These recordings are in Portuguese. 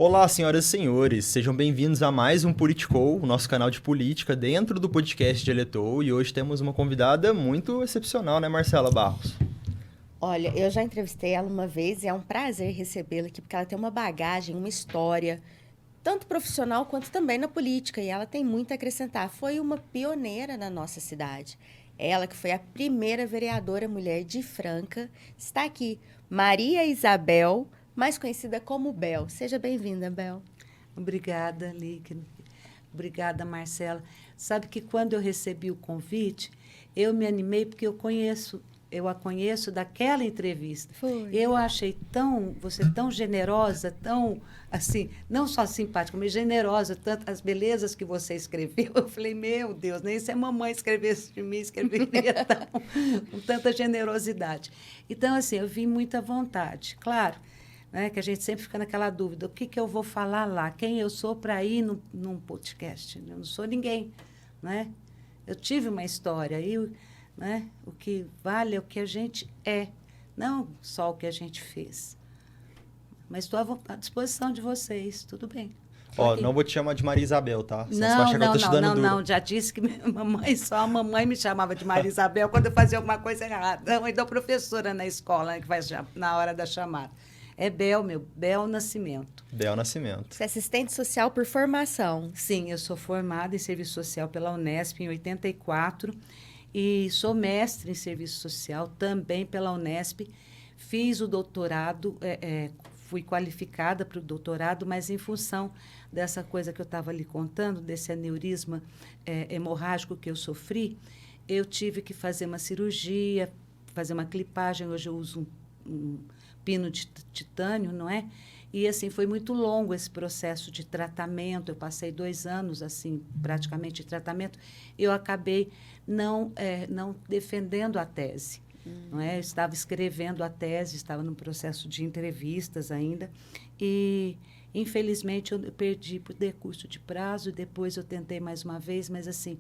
Olá, senhoras e senhores, sejam bem-vindos a mais um Politicou, o nosso canal de política dentro do podcast de Eletou, e hoje temos uma convidada muito excepcional, né, Marcela Barros? Olha, eu já entrevistei ela uma vez e é um prazer recebê-la aqui, porque ela tem uma bagagem, uma história, tanto profissional quanto também na política, e ela tem muito a acrescentar. Foi uma pioneira na nossa cidade. Ela que foi a primeira vereadora mulher de Franca, está aqui, Maria Isabel, mais conhecida como Bel. Seja bem-vinda, Bel. Obrigada, Lick. Obrigada, Marcela. Sabe que quando eu recebi o convite, eu me animei porque eu a conheço daquela entrevista. Foi. Eu achei você tão generosa, tão assim, não só simpática, mas generosa, tanto as belezas que você escreveu. Eu falei, meu Deus, nem se a mamãe escrevesse de mim, escreveria com tanta generosidade. Então, assim, eu vi muita vontade. Claro, né, que a gente sempre fica naquela dúvida, o que eu vou falar lá? Quem eu sou para ir num podcast? Eu não sou ninguém, né? Eu tive uma história, né, o que vale é o que a gente é, não só o que a gente fez. Mas estou à disposição de vocês, tudo bem. Ó, não vou te chamar de Maria Isabel, tá? Senão você vai Não, achar que eu tô te dando duro. já disse que só a mamãe me chamava de Maria Isabel quando eu fazia alguma coisa errada. Não, ainda professora na escola, né, que faz na hora da chamada. É Bel Nascimento. Bel Nascimento. Você é assistente social por formação. Sim, eu sou formada em serviço social pela Unesp em 84 e sou mestre em serviço social também pela Unesp. Fiz o doutorado, fui qualificada para o doutorado, mas em função dessa coisa que eu estava lhe contando, desse aneurisma hemorrágico que eu sofri, eu tive que fazer uma cirurgia, fazer uma clipagem. Hoje eu uso um pino de titânio, não é? E, assim, foi muito longo esse processo de tratamento. Eu passei 2 anos, assim, praticamente de tratamento. Eu acabei não defendendo a tese, não é? Eu estava escrevendo a tese, estava no processo de entrevistas ainda. E, infelizmente, eu perdi por decurso de prazo. Depois eu tentei mais uma vez, mas, assim,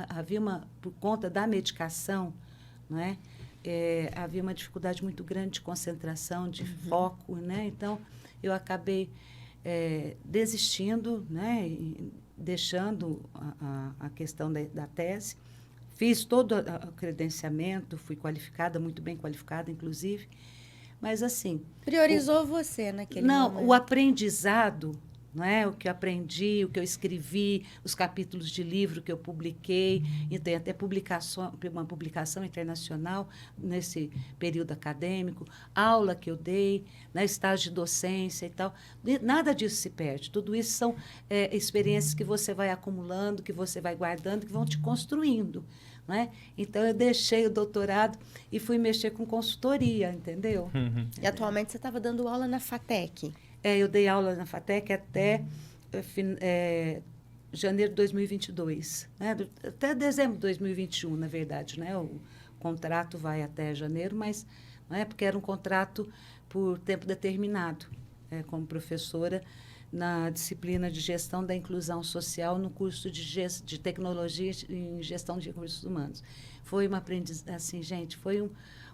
havia por conta da medicação, não é? Havia uma dificuldade muito grande de concentração, de foco, né? Então, eu acabei desistindo, né? E deixando a questão da tese. Fiz todo o credenciamento, fui qualificada, muito bem qualificada, inclusive. Mas, assim... Priorizou você naquele momento. Não, o aprendizado... Não é? O que eu aprendi, o que eu escrevi, os capítulos de livro que eu publiquei, e tem até uma publicação internacional nesse período acadêmico, aula que eu dei, né, estágio de docência e tal. Nada disso se perde. Tudo isso são experiências que você vai acumulando, que você vai guardando, que vão te construindo. Não é? Então, eu deixei o doutorado e fui mexer com consultoria, entendeu? E atualmente você estava dando aula na FATEC. Eu dei aula na FATEC até janeiro de 2022, né? Até dezembro de 2021, na verdade, né? O contrato vai até janeiro, mas não é porque era um contrato por tempo determinado, como professora na disciplina de gestão da inclusão social no curso de tecnologia em gestão de recursos humanos. Foi uma aprendizagem, assim, gente, foi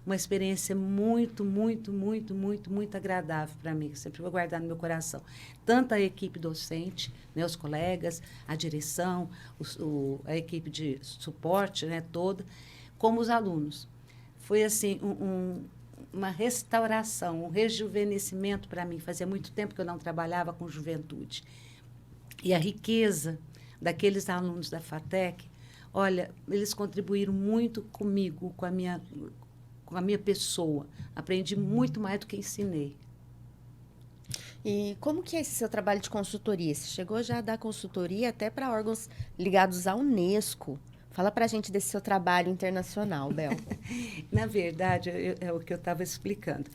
uma experiência muito, muito, muito, muito, muito agradável para mim, que sempre vou guardar no meu coração. Tanto a equipe docente, né, os colegas, a direção, a equipe de suporte, né, toda, como os alunos. Foi, assim, uma restauração, um rejuvenescimento para mim. Fazia muito tempo que eu não trabalhava com juventude. E a riqueza daqueles alunos da FATEC, olha, eles contribuíram muito comigo, com a minha pessoa. Aprendi muito mais do que ensinei. E como que é esse seu trabalho de consultoria? Você chegou já a dar consultoria até para órgãos ligados à Unesco. Fala para a gente desse seu trabalho internacional, Bel. Na verdade, é o que eu estava explicando.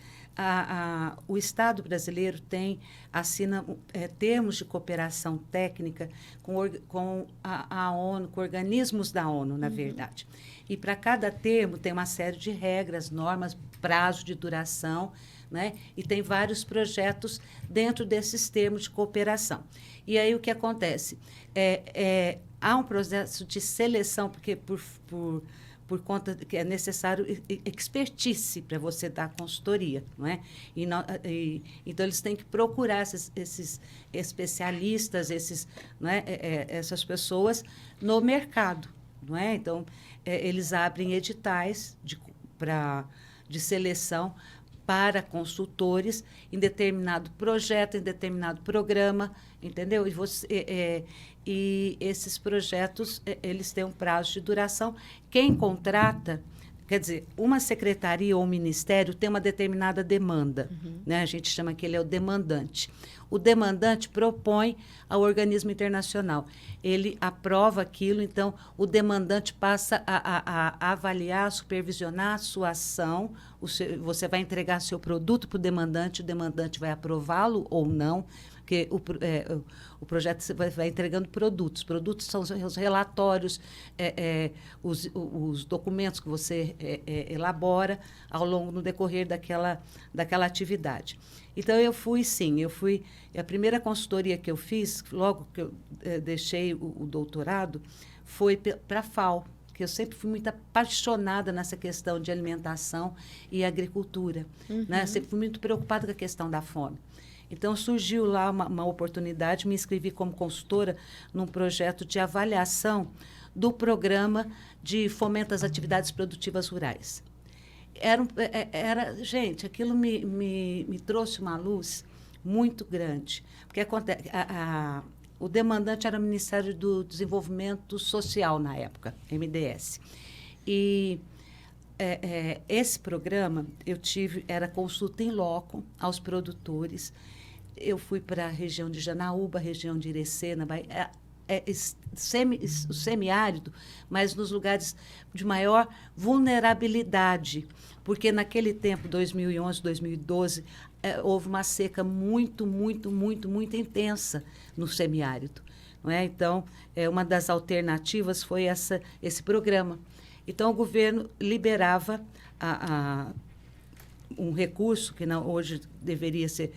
O Estado brasileiro assina termos de cooperação técnica com a ONU, com organismos da ONU, na verdade. E para cada termo tem uma série de regras, normas, prazo de duração, né? E tem vários projetos dentro desses termos de cooperação. E aí o que acontece? Há um processo de seleção, porque por conta que é necessário expertise para você dar consultoria, não é? Então, eles têm que procurar esses especialistas, não é? Essas pessoas no mercado, não é? Então, eles abrem editais de seleção para consultores em determinado projeto, em determinado programa, entendeu? E esses projetos, eles têm um prazo de duração. Quem contrata, quer dizer, uma secretaria ou um ministério tem uma determinada demanda, né? A gente chama que ele é o demandante. O demandante propõe ao organismo internacional. Ele aprova aquilo, então o demandante passa a avaliar, a supervisionar a sua ação. Você vai entregar seu produto para o demandante vai aprová-lo ou não, porque o projeto vai entregando produtos. Produtos são os relatórios, os documentos que você elabora ao longo, no decorrer daquela atividade. Então, a primeira consultoria que eu fiz, logo que eu deixei o doutorado, foi para a FAO, que eu sempre fui muito apaixonada nessa questão de alimentação e agricultura. Né? Sempre fui muito preocupada com a questão da fome. Então, surgiu lá uma oportunidade, me inscrevi como consultora num projeto de avaliação do programa de fomento às atividades produtivas rurais. Gente, aquilo me trouxe uma luz muito grande, porque o demandante era o Ministério do Desenvolvimento Social, na época, MDS. E esse programa, era consulta in loco aos produtores. Eu fui para a região de Janaúba, região de Irecê, na Bahia, o semiárido, mas nos lugares de maior vulnerabilidade, porque naquele tempo, 2011, 2012, houve uma seca muito, muito, muito, muito intensa no semiárido. Não é? Então, uma das alternativas foi esse programa. Então, o governo liberava um recurso, que não, hoje deveria ser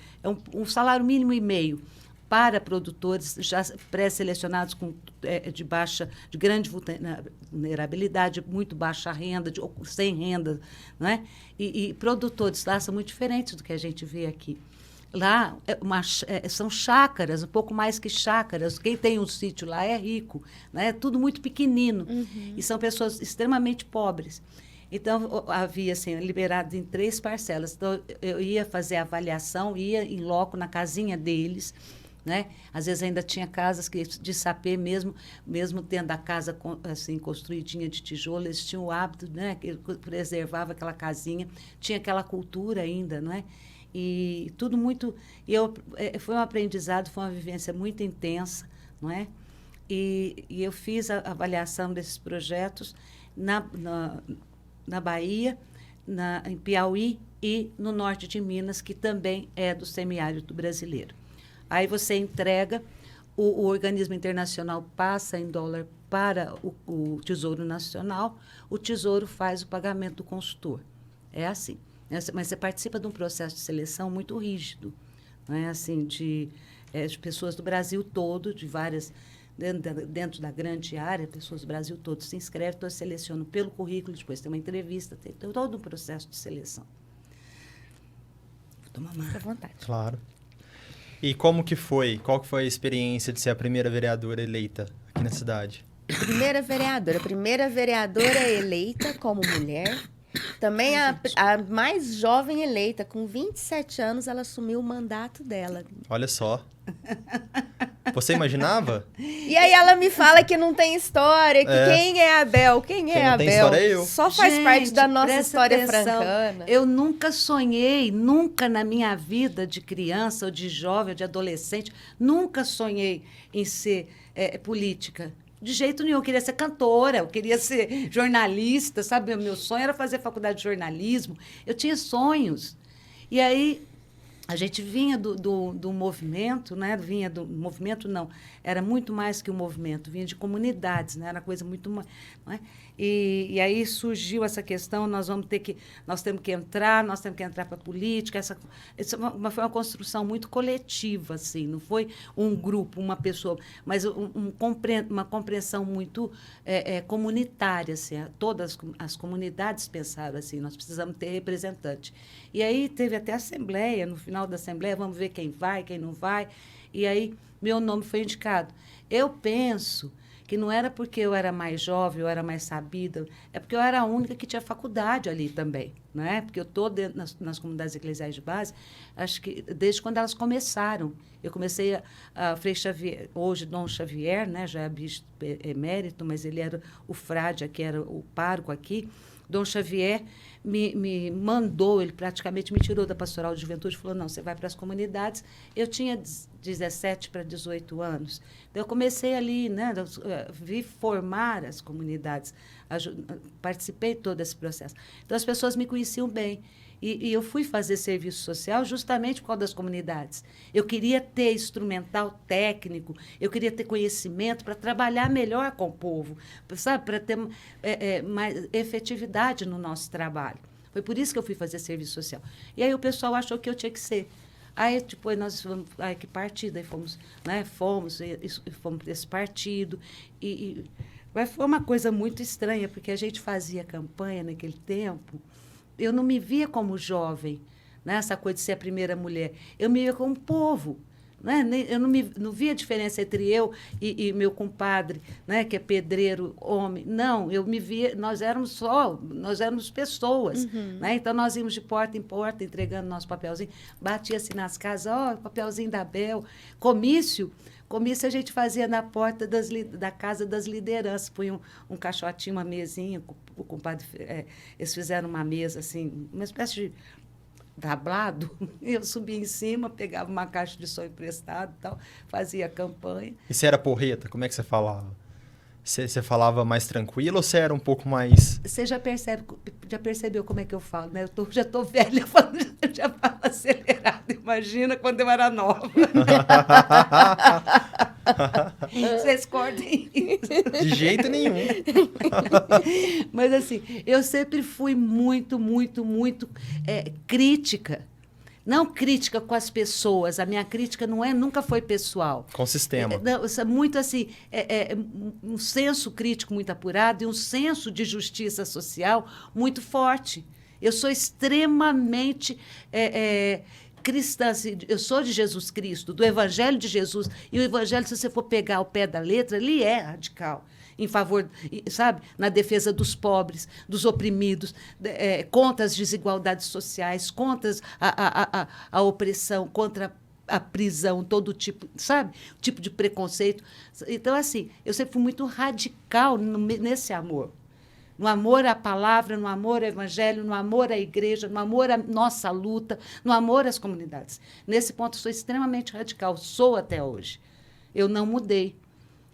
um salário mínimo e meio, para produtores já pré-selecionados de grande vulnerabilidade, muito baixa renda, sem renda, não é? E produtores lá são muito diferentes do que a gente vê aqui. Lá são chácaras, um pouco mais que chácaras. Quem tem um sítio lá é rico, né? É tudo muito pequenino. E são pessoas extremamente pobres. Então, havia assim, liberado em 3 parcelas. Então, eu ia fazer a avaliação, ia em loco na casinha deles, né? Às vezes ainda tinha casas de sapê, mesmo tendo a casa assim, construidinha de tijolo, eles tinham o hábito, né? Que preservava aquela casinha, tinha aquela cultura ainda, não é? E tudo muito... foi um aprendizado, foi uma vivência muito intensa, não é? E eu fiz a avaliação desses projetos na Bahia, em Piauí e no norte de Minas, que também é do semiárido brasileiro. Aí você entrega, o organismo internacional passa em dólar para o Tesouro Nacional, o Tesouro faz o pagamento do consultor. É assim. Mas você participa de um processo de seleção muito rígido, não é? Assim, de pessoas do Brasil todo, de várias... Dentro da grande área, pessoas do Brasil todo se inscrevem, todos selecionam pelo currículo, depois tem uma entrevista, tem todo um processo de seleção. Vou tomar mais. Fica à vontade. Claro. E como que foi? Qual que foi a experiência de ser a primeira vereadora eleita aqui na cidade? Primeira vereadora eleita como mulher. Também a mais jovem eleita, com 27 anos, ela assumiu o mandato dela. Olha só. Você imaginava? E aí ela me fala que não tem história, que quem é Abel? Quem é não Abel? Tem história é eu. Só faz parte da nossa história atenção. francana. Eu nunca sonhei, nunca na minha vida de criança, ou de jovem, ou de adolescente, nunca sonhei em ser política. De jeito nenhum, eu queria ser cantora, eu queria ser jornalista, sabe? O meu sonho era fazer faculdade de jornalismo. Eu tinha sonhos. E aí, a gente vinha do movimento, né? Vinha do movimento, não. Era muito mais que um movimento, vinha de comunidades, né? Era coisa muito... Não é? E aí surgiu essa questão, nós temos que entrar para a política. Foi uma construção muito coletiva, assim, não foi um grupo, uma pessoa, mas uma compreensão muito comunitária. Assim, todas as comunidades pensaram assim, nós precisamos ter representante. E aí teve até assembleia, no final da assembleia, vamos ver quem vai, quem não vai. E aí meu nome foi indicado. Eu penso que não era porque eu era mais jovem, eu era mais sabida, é porque eu era a única que tinha faculdade ali também, não é? Porque eu estou nas comunidades eclesiais de base, acho que desde quando elas começaram. Eu comecei a Frei Xavier, hoje Dom Xavier, né, já é bispo emérito, mas ele era o frade, que era o pároco aqui. Dom Xavier me mandou, ele praticamente me tirou da pastoral de juventude, falou, não, você vai para as comunidades. Eu tinha 17 para 18 anos. Então, eu comecei ali, né, vi formar as comunidades, participei de todo esse processo. Então, as pessoas me conheciam bem. E eu fui fazer serviço social justamente por causa das comunidades. Eu queria ter instrumental técnico, eu queria ter conhecimento para trabalhar melhor com o povo, sabe? Para ter mais efetividade no nosso trabalho. Foi por isso que eu fui fazer serviço social. E aí o pessoal achou que eu tinha que ser. Aí depois nós fomos, que partido? Aí fomos para esse partido. Mas foi uma coisa muito estranha, porque a gente fazia campanha naquele tempo. Eu não me via como jovem, né? Essa coisa de ser a primeira mulher. Eu me via como povo. Né? Eu não via diferença entre eu e meu compadre, né? Que é pedreiro, homem. Não, eu me via, nós éramos pessoas. Uhum. Né? Então, nós íamos de porta em porta, entregando nosso papelzinho. Batia-se nas casas, papelzinho da Bel. Comício a gente fazia na porta da casa das lideranças. Punha um caixotinho, uma mesinha, o compadre, eles fizeram uma mesa, assim, uma espécie de tablado. Eu subia em cima, pegava uma caixa de som emprestado e tal, fazia campanha. E você era porreta? Como é que você falava? Você falava mais tranquilo ou você era um pouco mais... Você já percebeu como é que eu falo, né? Já estou velha, já falo acelerado. Imagina quando eu era nova. Vocês cortem isso. De jeito nenhum. Mas, assim, eu sempre fui muito, muito, muito crítica. Não crítica com as pessoas. A minha crítica nunca foi pessoal. Com o sistema. Muito assim, um senso crítico muito apurado e um senso de justiça social muito forte. Eu sou extremamente cristã. Assim, eu sou de Jesus Cristo, do Evangelho de Jesus. E o Evangelho, se você for pegar ao pé da letra, ele é radical. Em favor, sabe, na defesa dos pobres, dos oprimidos, contra as desigualdades sociais, contra a opressão, contra a prisão, todo tipo, sabe, tipo de preconceito. Então, assim, eu sempre fui muito radical nesse amor. No amor à palavra, no amor ao evangelho, no amor à igreja, no amor à nossa luta, no amor às comunidades. Nesse ponto, eu sou extremamente radical, sou até hoje. Eu não mudei.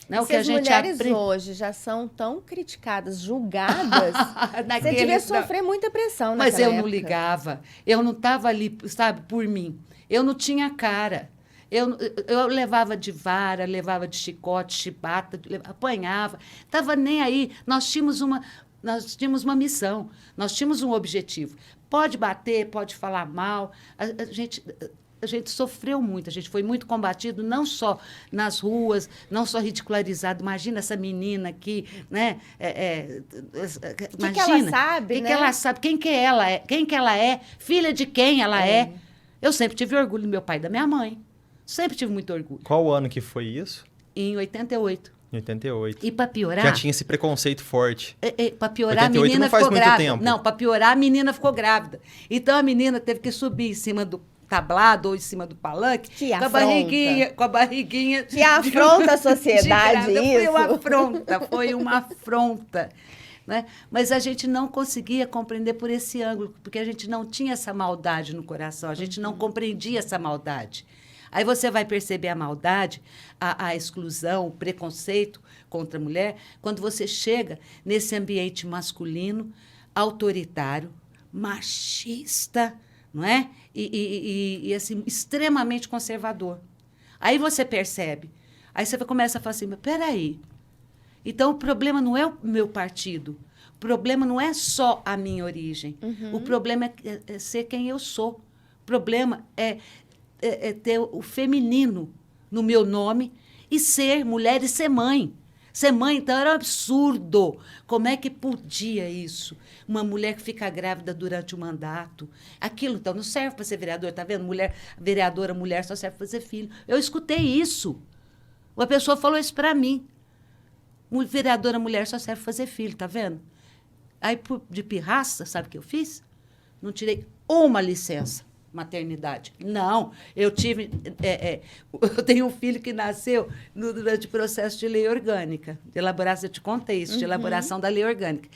Não, se as mulheres hoje já são tão criticadas, julgadas, você devia sofrer muita pressão naquela época. Mas eu não ligava. Eu não estava ali, sabe, por mim. Eu não tinha cara. Eu levava de vara, levava de chicote, chibata, apanhava. Estava nem aí. Nós tínhamos uma missão, nós tínhamos um objetivo. Pode bater, pode falar mal. A gente sofreu muito, a gente foi muito combatido, não só nas ruas, não só ridicularizado. Imagina essa menina aqui, né? O que ela sabe, né? O que ela sabe, quem que ela é, filha de quem ela é. Eu sempre tive orgulho do meu pai e da minha mãe. Sempre tive muito orgulho. Qual ano que foi isso? Em 88. Em 88. E para piorar... Já tinha esse preconceito forte. Para piorar, a menina não faz ficou muito grávida. tempo. Não, para piorar, a menina ficou grávida. Então, a menina teve que subir em cima do tablado ou em cima do palanque, com a barriguinha... Que afronta a sociedade, isso. Foi uma afronta. Né? Mas a gente não conseguia compreender por esse ângulo, porque a gente não tinha essa maldade no coração, a gente não compreendia essa maldade. Aí você vai perceber a maldade, a exclusão, o preconceito contra a mulher, quando você chega nesse ambiente masculino, autoritário, machista, não é? E assim, extremamente conservador. Aí você percebe. Aí você começa a falar assim, mas peraí. Então, o problema não é o meu partido. problema não é só a minha origem. O problema é ser quem eu sou. O problema é ter o feminino no meu nome e ser mulher e ser mãe. Ser mãe, então, era um absurdo. Como é que podia isso? Uma mulher que fica grávida durante o mandato. Aquilo, então, não serve para ser vereador, tá vendo? Vereadora, mulher, só serve para fazer filho. Eu escutei isso. Uma pessoa falou isso para mim. Vereadora, mulher, só serve para fazer filho, tá vendo? Aí, de pirraça, sabe o que eu fiz? Não tirei uma licença. Maternidade. Não, eu tenho um filho que nasceu durante o processo de lei orgânica, de elaboração, eu te contei isso, de elaboração da lei orgânica.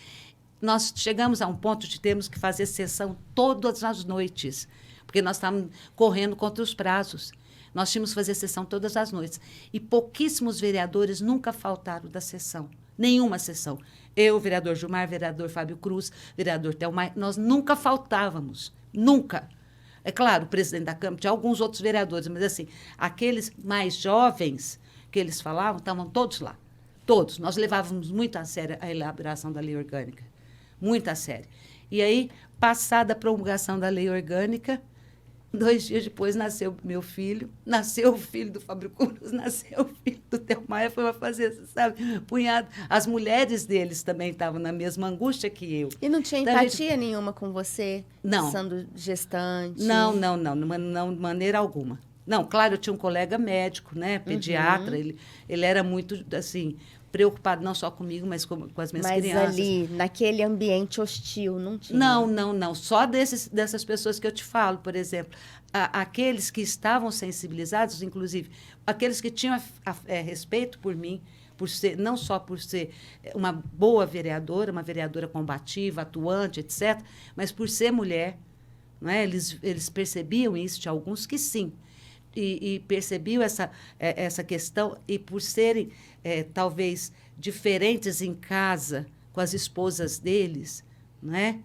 Nós chegamos a um ponto de termos que fazer sessão todas as noites, porque nós estávamos correndo contra os prazos. Nós tínhamos que fazer sessão todas as noites. E pouquíssimos vereadores nunca faltaram da sessão. Nenhuma sessão. Eu, vereador Gilmar, vereador Fábio Cruz, vereador Thelmar, nós nunca faltávamos. Nunca. É claro, o presidente da Câmara, tinha alguns outros vereadores, mas, assim, aqueles mais jovens que eles falavam, estavam todos lá. Todos. Nós levávamos muito a sério a elaboração da lei orgânica. Muito a sério. E aí, passada a promulgação da lei orgânica, 2 dias depois nasceu meu filho, nasceu o filho do Fábio Cruz, nasceu o filho do Thelmar, foi fazer, sabe, punhado. As mulheres deles também estavam na mesma angústia que eu. E não tinha então, empatia nenhuma com você? Não. Sendo gestante? Não, de maneira alguma. Não, claro, eu tinha um colega médico, né, pediatra, ele era muito, assim, preocupado não só comigo, mas com as minhas crianças. Mas ali, naquele ambiente hostil, não tinha? Não. Só dessas pessoas que eu te falo, por exemplo. Aqueles que estavam sensibilizados, inclusive, aqueles que tinham respeito por mim, não só por ser uma boa vereadora, uma vereadora combativa, atuante, etc., mas por ser mulher. Não é? Eles percebiam isso, tinha alguns que sim. E percebiam essa questão, e por serem, talvez, diferentes em casa com as esposas deles, né?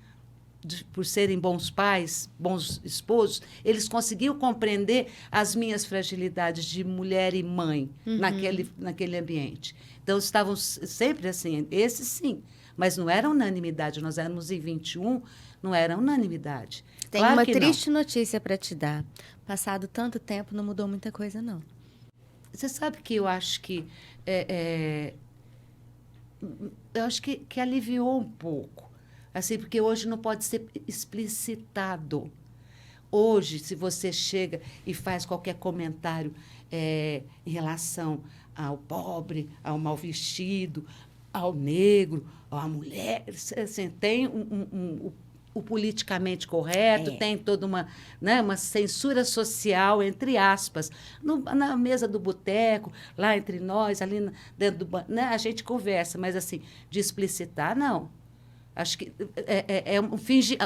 Por serem bons pais, bons esposos, eles conseguiam compreender as minhas fragilidades de mulher e mãe naquele ambiente. Então, estavam sempre assim, esses sim, mas não era unanimidade, nós éramos em 21, não era unanimidade. Tem claro uma que triste notícia para te dar. Passado tanto tempo, não mudou muita coisa, não. Você sabe que eu acho que que aliviou um pouco, assim, porque hoje não pode ser explicitado. Hoje, se você chega e faz qualquer comentário em relação ao pobre, ao mal vestido, ao negro, à mulher, assim, tem o politicamente correto, tem toda uma censura social, entre aspas. Na mesa do boteco, lá entre nós, ali dentro do... Né, a gente conversa, mas, assim, de explicitar, não. Acho que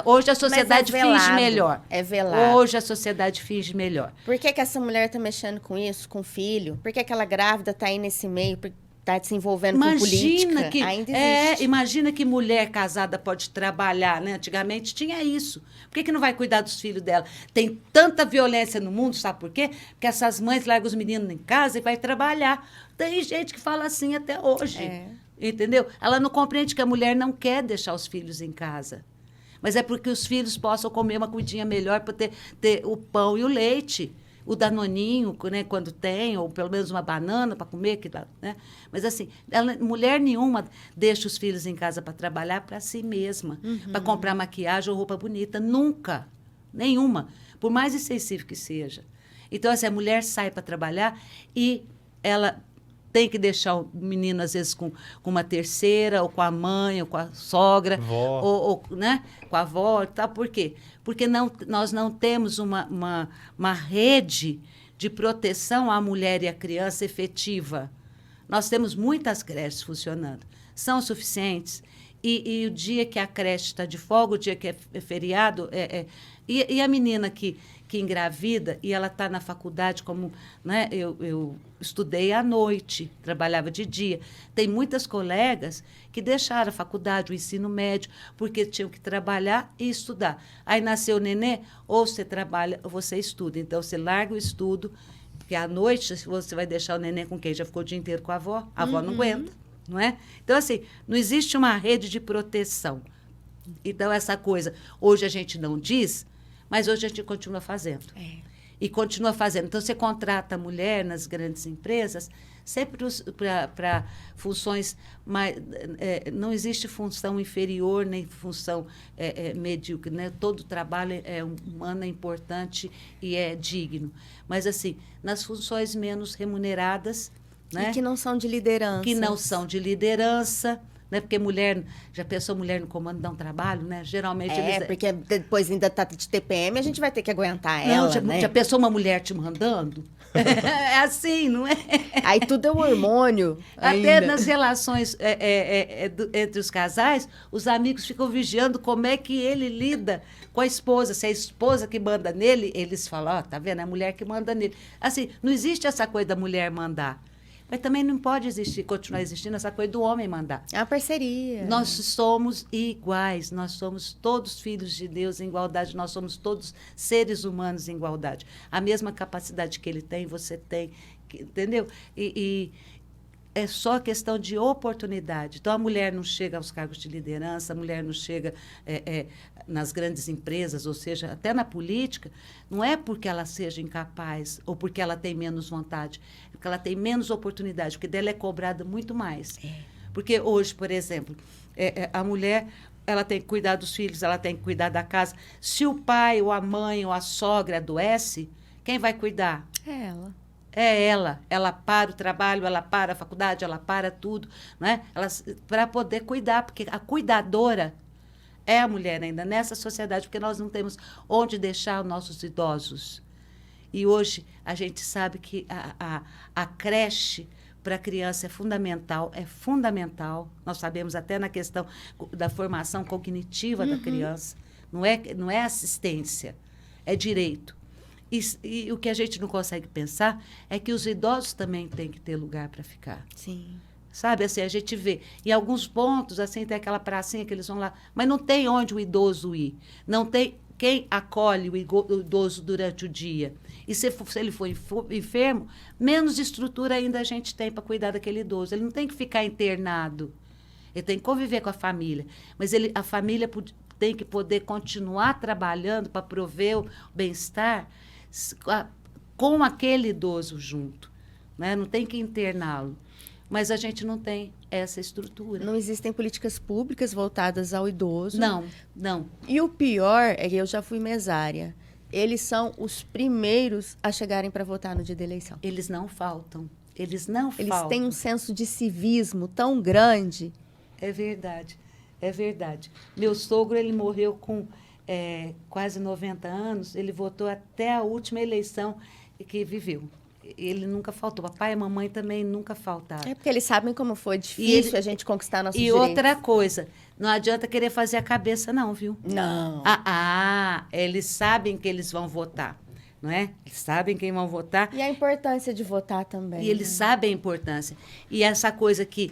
hoje a sociedade finge melhor. É velado. Hoje a sociedade finge melhor. Por que essa mulher está mexendo com isso, com o filho? Por que aquela grávida está aí nesse meio? Está se envolvendo com política? Ainda existe. Imagina que mulher casada pode trabalhar, né? Antigamente tinha isso. Por que não vai cuidar dos filhos dela? Tem tanta violência no mundo, sabe por quê? Porque essas mães largam os meninos em casa e vai trabalhar. Tem gente que fala assim até hoje. Entendeu? Ela não compreende que a mulher não quer deixar os filhos em casa. Mas é porque os filhos possam comer uma comidinha melhor para ter o pão e o leite. O danoninho, né, quando tem, ou pelo menos uma banana para comer. Né? Mas, assim, mulher nenhuma deixa os filhos em casa para trabalhar para si mesma, para comprar maquiagem ou roupa bonita. Nunca. Nenhuma. Por mais insensível que seja. Então, assim, a mulher sai para trabalhar e ela tem que deixar o menino, às vezes, com uma terceira, ou com a mãe, ou com a sogra, ou né, com a avó. Tá? Por quê? Porque nós não temos uma rede de proteção à mulher e à criança efetiva. Nós temos muitas creches funcionando. São suficientes. E o dia que a creche está de folga, o dia que é feriado... E a menina que engravida e ela está na faculdade, como, né, eu estudei à noite, trabalhava de dia. Tem muitas colegas que deixaram a faculdade, o ensino médio, porque tinham que trabalhar e estudar. Aí nasceu o nenê, ou você trabalha ou você estuda. Então, você larga o estudo, porque à noite você vai deixar o neném com quem? Já ficou o dia inteiro com a avó não aguenta. não é? Então, assim, não existe uma rede de proteção. Então, essa coisa, hoje a gente não diz, mas hoje a gente continua fazendo. E continua fazendo. Então, você contrata mulher nas grandes empresas sempre para funções mais... não existe função inferior nem função medíocre, né? Todo trabalho humano é importante e é digno. Mas, assim, nas funções menos remuneradas... né? E que não são de liderança. Que não são de liderança... né? Porque mulher, já pensou mulher no comando dá um trabalho, né? Geralmente porque depois ainda tá de TPM, a gente vai ter que aguentar não, ela, né? Já pensou uma mulher te mandando? É assim, não é? Aí tudo é um hormônio. Até ainda. nas relações entre os casais, os amigos ficam vigiando como é que ele lida com a esposa. Se é a esposa que manda nele, eles falam, ó, tá vendo? É a mulher que manda nele. Assim, não existe essa coisa da mulher mandar. Mas também não pode continuar existindo essa coisa do homem mandar. É uma parceria. Nós somos iguais, nós somos todos filhos de Deus em igualdade, nós somos todos seres humanos em igualdade. A mesma capacidade que ele tem, você tem, entendeu? E é só questão de oportunidade. Então, a mulher não chega aos cargos de liderança, a mulher não chega nas grandes empresas, ou seja, até na política, não é porque ela seja incapaz ou porque ela tem menos vontade, é porque ela tem menos oportunidade, porque dela é cobrada muito mais. Porque hoje, por exemplo, a mulher... ela tem que cuidar dos filhos, ela tem que cuidar da casa. Se o pai, ou a mãe, ou a sogra adoece, quem vai cuidar? É ela. É ela. Ela para o trabalho, ela para a faculdade, ela para tudo, né? Para poder cuidar, porque a cuidadora é a mulher ainda nessa sociedade, porque nós não temos onde deixar os nossos idosos. E hoje a gente sabe que a creche para a criança é fundamental. Nós sabemos até na questão da formação cognitiva da criança. Não é assistência, é direito. E o que a gente não consegue pensar é que os idosos também têm que ter lugar para ficar. Sim. Sabe, assim, a gente vê. Em alguns pontos, assim, tem aquela pracinha que eles vão lá, mas não tem onde o idoso ir. Não tem quem acolhe o idoso durante o dia. E se ele for enfermo, menos estrutura ainda a gente tem para cuidar daquele idoso. Ele não tem que ficar internado. Ele tem que conviver com a família. Mas a família tem que poder continuar trabalhando para prover o bem-estar com aquele idoso junto. Né? Não tem que interná-lo. Mas a gente não tem essa estrutura. Não existem políticas públicas voltadas ao idoso. Não. E o pior é que eu já fui mesária. Eles são os primeiros a chegarem para votar no dia da eleição. Eles não faltam. Eles têm um senso de civismo tão grande. É verdade. Meu sogro, ele morreu com quase 90 anos. Ele votou até a última eleição que viveu. Ele nunca faltou. Papai e mamãe também nunca faltaram. É porque eles sabem como foi difícil a gente conquistar nossos direitos. E outra coisa, não adianta querer fazer a cabeça não, viu? Não. Eles sabem que eles vão votar, não é? Eles sabem quem vão votar. E a importância de votar também. E eles sabem a importância. E essa coisa que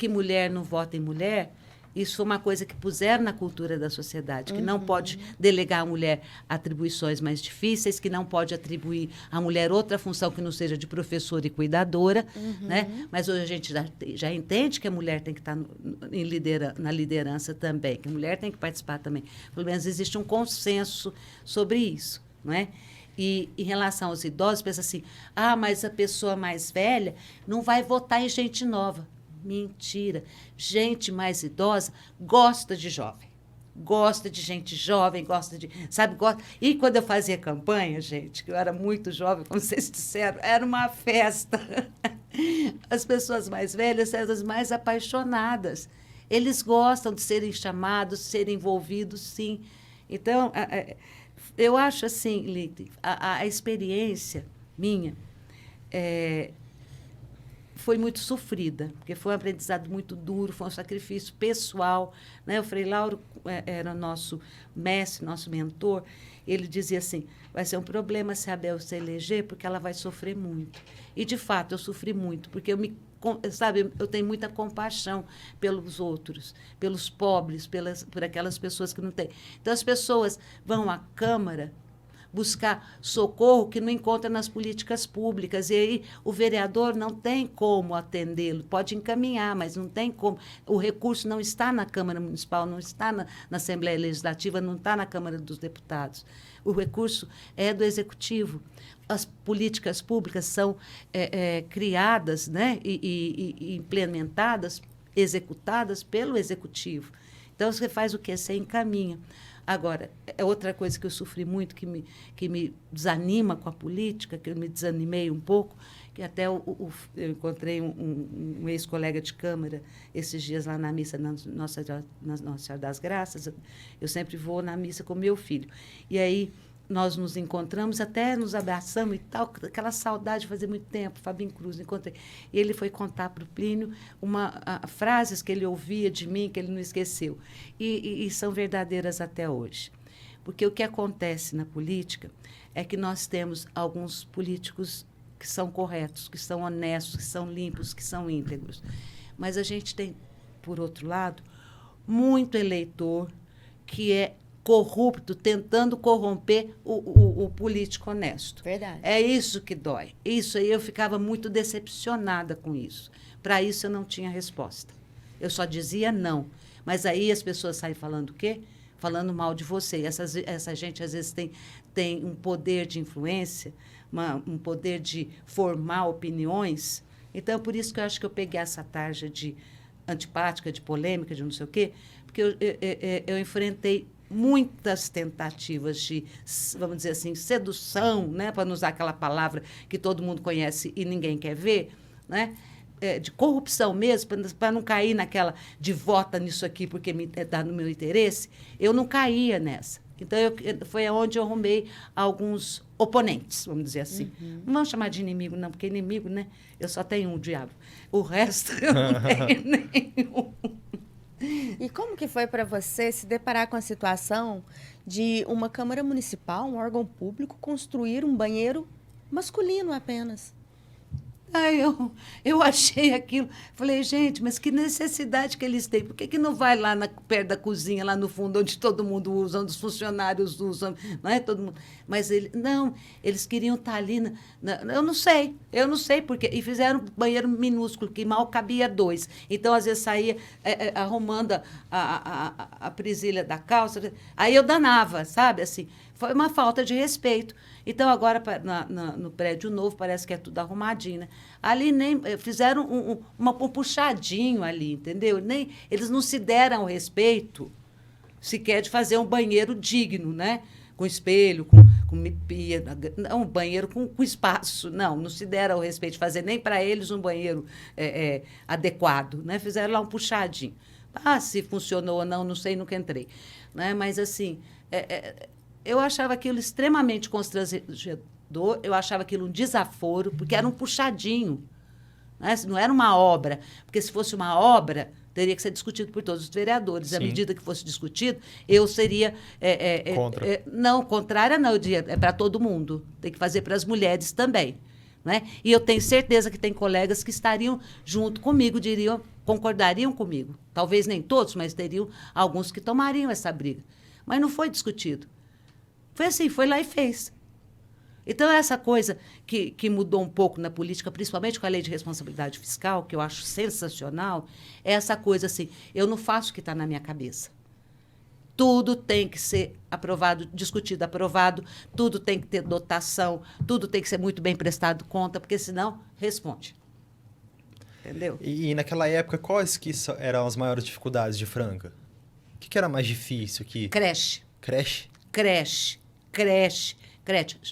mulher não vota em mulher... Isso foi uma coisa que puseram na cultura da sociedade, que não pode delegar à mulher atribuições mais difíceis, que não pode atribuir à mulher outra função que não seja de professora e cuidadora, né? Mas hoje a gente já entende que a mulher tem que estar na liderança também, que a mulher tem que participar também. Pelo menos existe um consenso sobre isso, não é? E em relação aos idosos, pensa assim, mas a pessoa mais velha não vai votar em gente nova. Mentira. Gente mais idosa gosta de jovem. Gosta de gente jovem, gosta. E quando eu fazia campanha, gente, que eu era muito jovem, como vocês disseram, era uma festa. As pessoas mais velhas eram as mais apaixonadas. Eles gostam de serem chamados, de serem envolvidos, sim. Então, eu acho assim, Lite, a experiência minha foi muito sofrida, porque foi um aprendizado muito duro, foi um sacrifício pessoal, né? O Frei Lauro era nosso mestre, nosso mentor. Ele dizia assim, vai ser um problema se a Abel se eleger, porque ela vai sofrer muito. E, de fato, eu sofri muito, porque eu tenho muita compaixão pelos outros, pelos pobres, por aquelas pessoas que não têm. Então, as pessoas vão à Câmara buscar socorro que não encontra nas políticas públicas. E aí o vereador não tem como atendê-lo, pode encaminhar, mas não tem como. O recurso não está na Câmara Municipal, não está na Assembleia Legislativa, não está na Câmara dos Deputados. O recurso é do Executivo. As políticas públicas são criadas, né, e implementadas, executadas pelo Executivo. Então, você faz o quê? Você encaminha. Agora, é outra coisa que eu sofri muito, que me desanima com a política, que eu me desanimei um pouco, que até eu encontrei um ex-colega de Câmara esses dias lá na missa na Nossa Senhora das Graças. Eu sempre vou na missa com meu filho. E aí nós nos encontramos, até nos abraçamos e tal, aquela saudade de fazer muito tempo, Fabinho Cruz, encontrei. E ele foi contar para o Plínio frases que ele ouvia de mim, que ele não esqueceu. E são verdadeiras até hoje. Porque o que acontece na política é que nós temos alguns políticos que são corretos, que são honestos, que são limpos, que são íntegros. Mas a gente tem, por outro lado, muito eleitor que é corrupto, tentando corromper o político honesto. Verdade. É isso que dói. Isso aí eu ficava muito decepcionada com isso. Para isso eu não tinha resposta. Eu só dizia não. Mas aí as pessoas saem falando o quê? Falando mal de você. Essa gente, às vezes, tem um poder de influência, um poder de formar opiniões. Então, por isso que eu acho que eu peguei essa tarja de antipática, de polêmica, de não sei o quê, porque eu enfrentei muitas tentativas de, vamos dizer assim, sedução, né, para não usar aquela palavra que todo mundo conhece e ninguém quer ver, né, de corrupção mesmo, para não cair naquela de vota nisso aqui porque está no meu interesse. Eu não caía nessa. Então, foi onde eu arrumei alguns oponentes, vamos dizer assim. Uhum. Não vamos chamar de inimigo, não, porque inimigo, né, eu só tenho um, diabo. O resto eu não tenho nenhum. E como que foi para você se deparar com a situação de uma Câmara Municipal, um órgão público, construir um banheiro masculino apenas? Aí eu achei aquilo, falei, gente, mas que necessidade que eles têm? Por que não vai lá perto da cozinha, lá no fundo, onde todo mundo usa, onde os funcionários usam, não é todo mundo? Mas eles queriam estar ali, eu não sei porque, e fizeram um banheiro minúsculo, que mal cabia 2. Então, às vezes, saía arrumando a presilha da calça, aí eu danava, sabe, assim, foi uma falta de respeito. Então, agora, no prédio novo, parece que é tudo arrumadinho, né? Ali nem fizeram um puxadinho ali, entendeu? Eles não se deram o respeito sequer de fazer um banheiro digno, né? Com espelho, com pia, não, um banheiro com espaço. Não se deram o respeito de fazer nem para eles um banheiro adequado, né? Fizeram lá um puxadinho. Se funcionou ou não sei, nunca entrei. Né? Mas, assim... eu achava aquilo extremamente constrangedor, eu achava aquilo um desaforo, porque era um puxadinho, né? Não era uma obra, porque se fosse uma obra, teria que ser discutido por todos os vereadores. Sim. À medida que fosse discutido, eu seria... Contra. Não, contrária não, eu diria, é para todo mundo, tem que fazer para as mulheres também. Né? E eu tenho certeza que tem colegas que estariam junto comigo, concordariam comigo. Talvez nem todos, mas teriam alguns que tomariam essa briga. Mas não foi discutido. Foi assim, foi lá e fez. Então, essa coisa que mudou um pouco na política, principalmente com a lei de responsabilidade fiscal, que eu acho sensacional, é essa coisa assim, eu não faço o que está na minha cabeça. Tudo tem que ser aprovado, discutido, aprovado, tudo tem que ter dotação, tudo tem que ser muito bem prestado conta, porque senão responde. Entendeu? E naquela época, quais que eram as maiores dificuldades de Franca? O que era mais difícil aqui? Creche. Creche? Creche.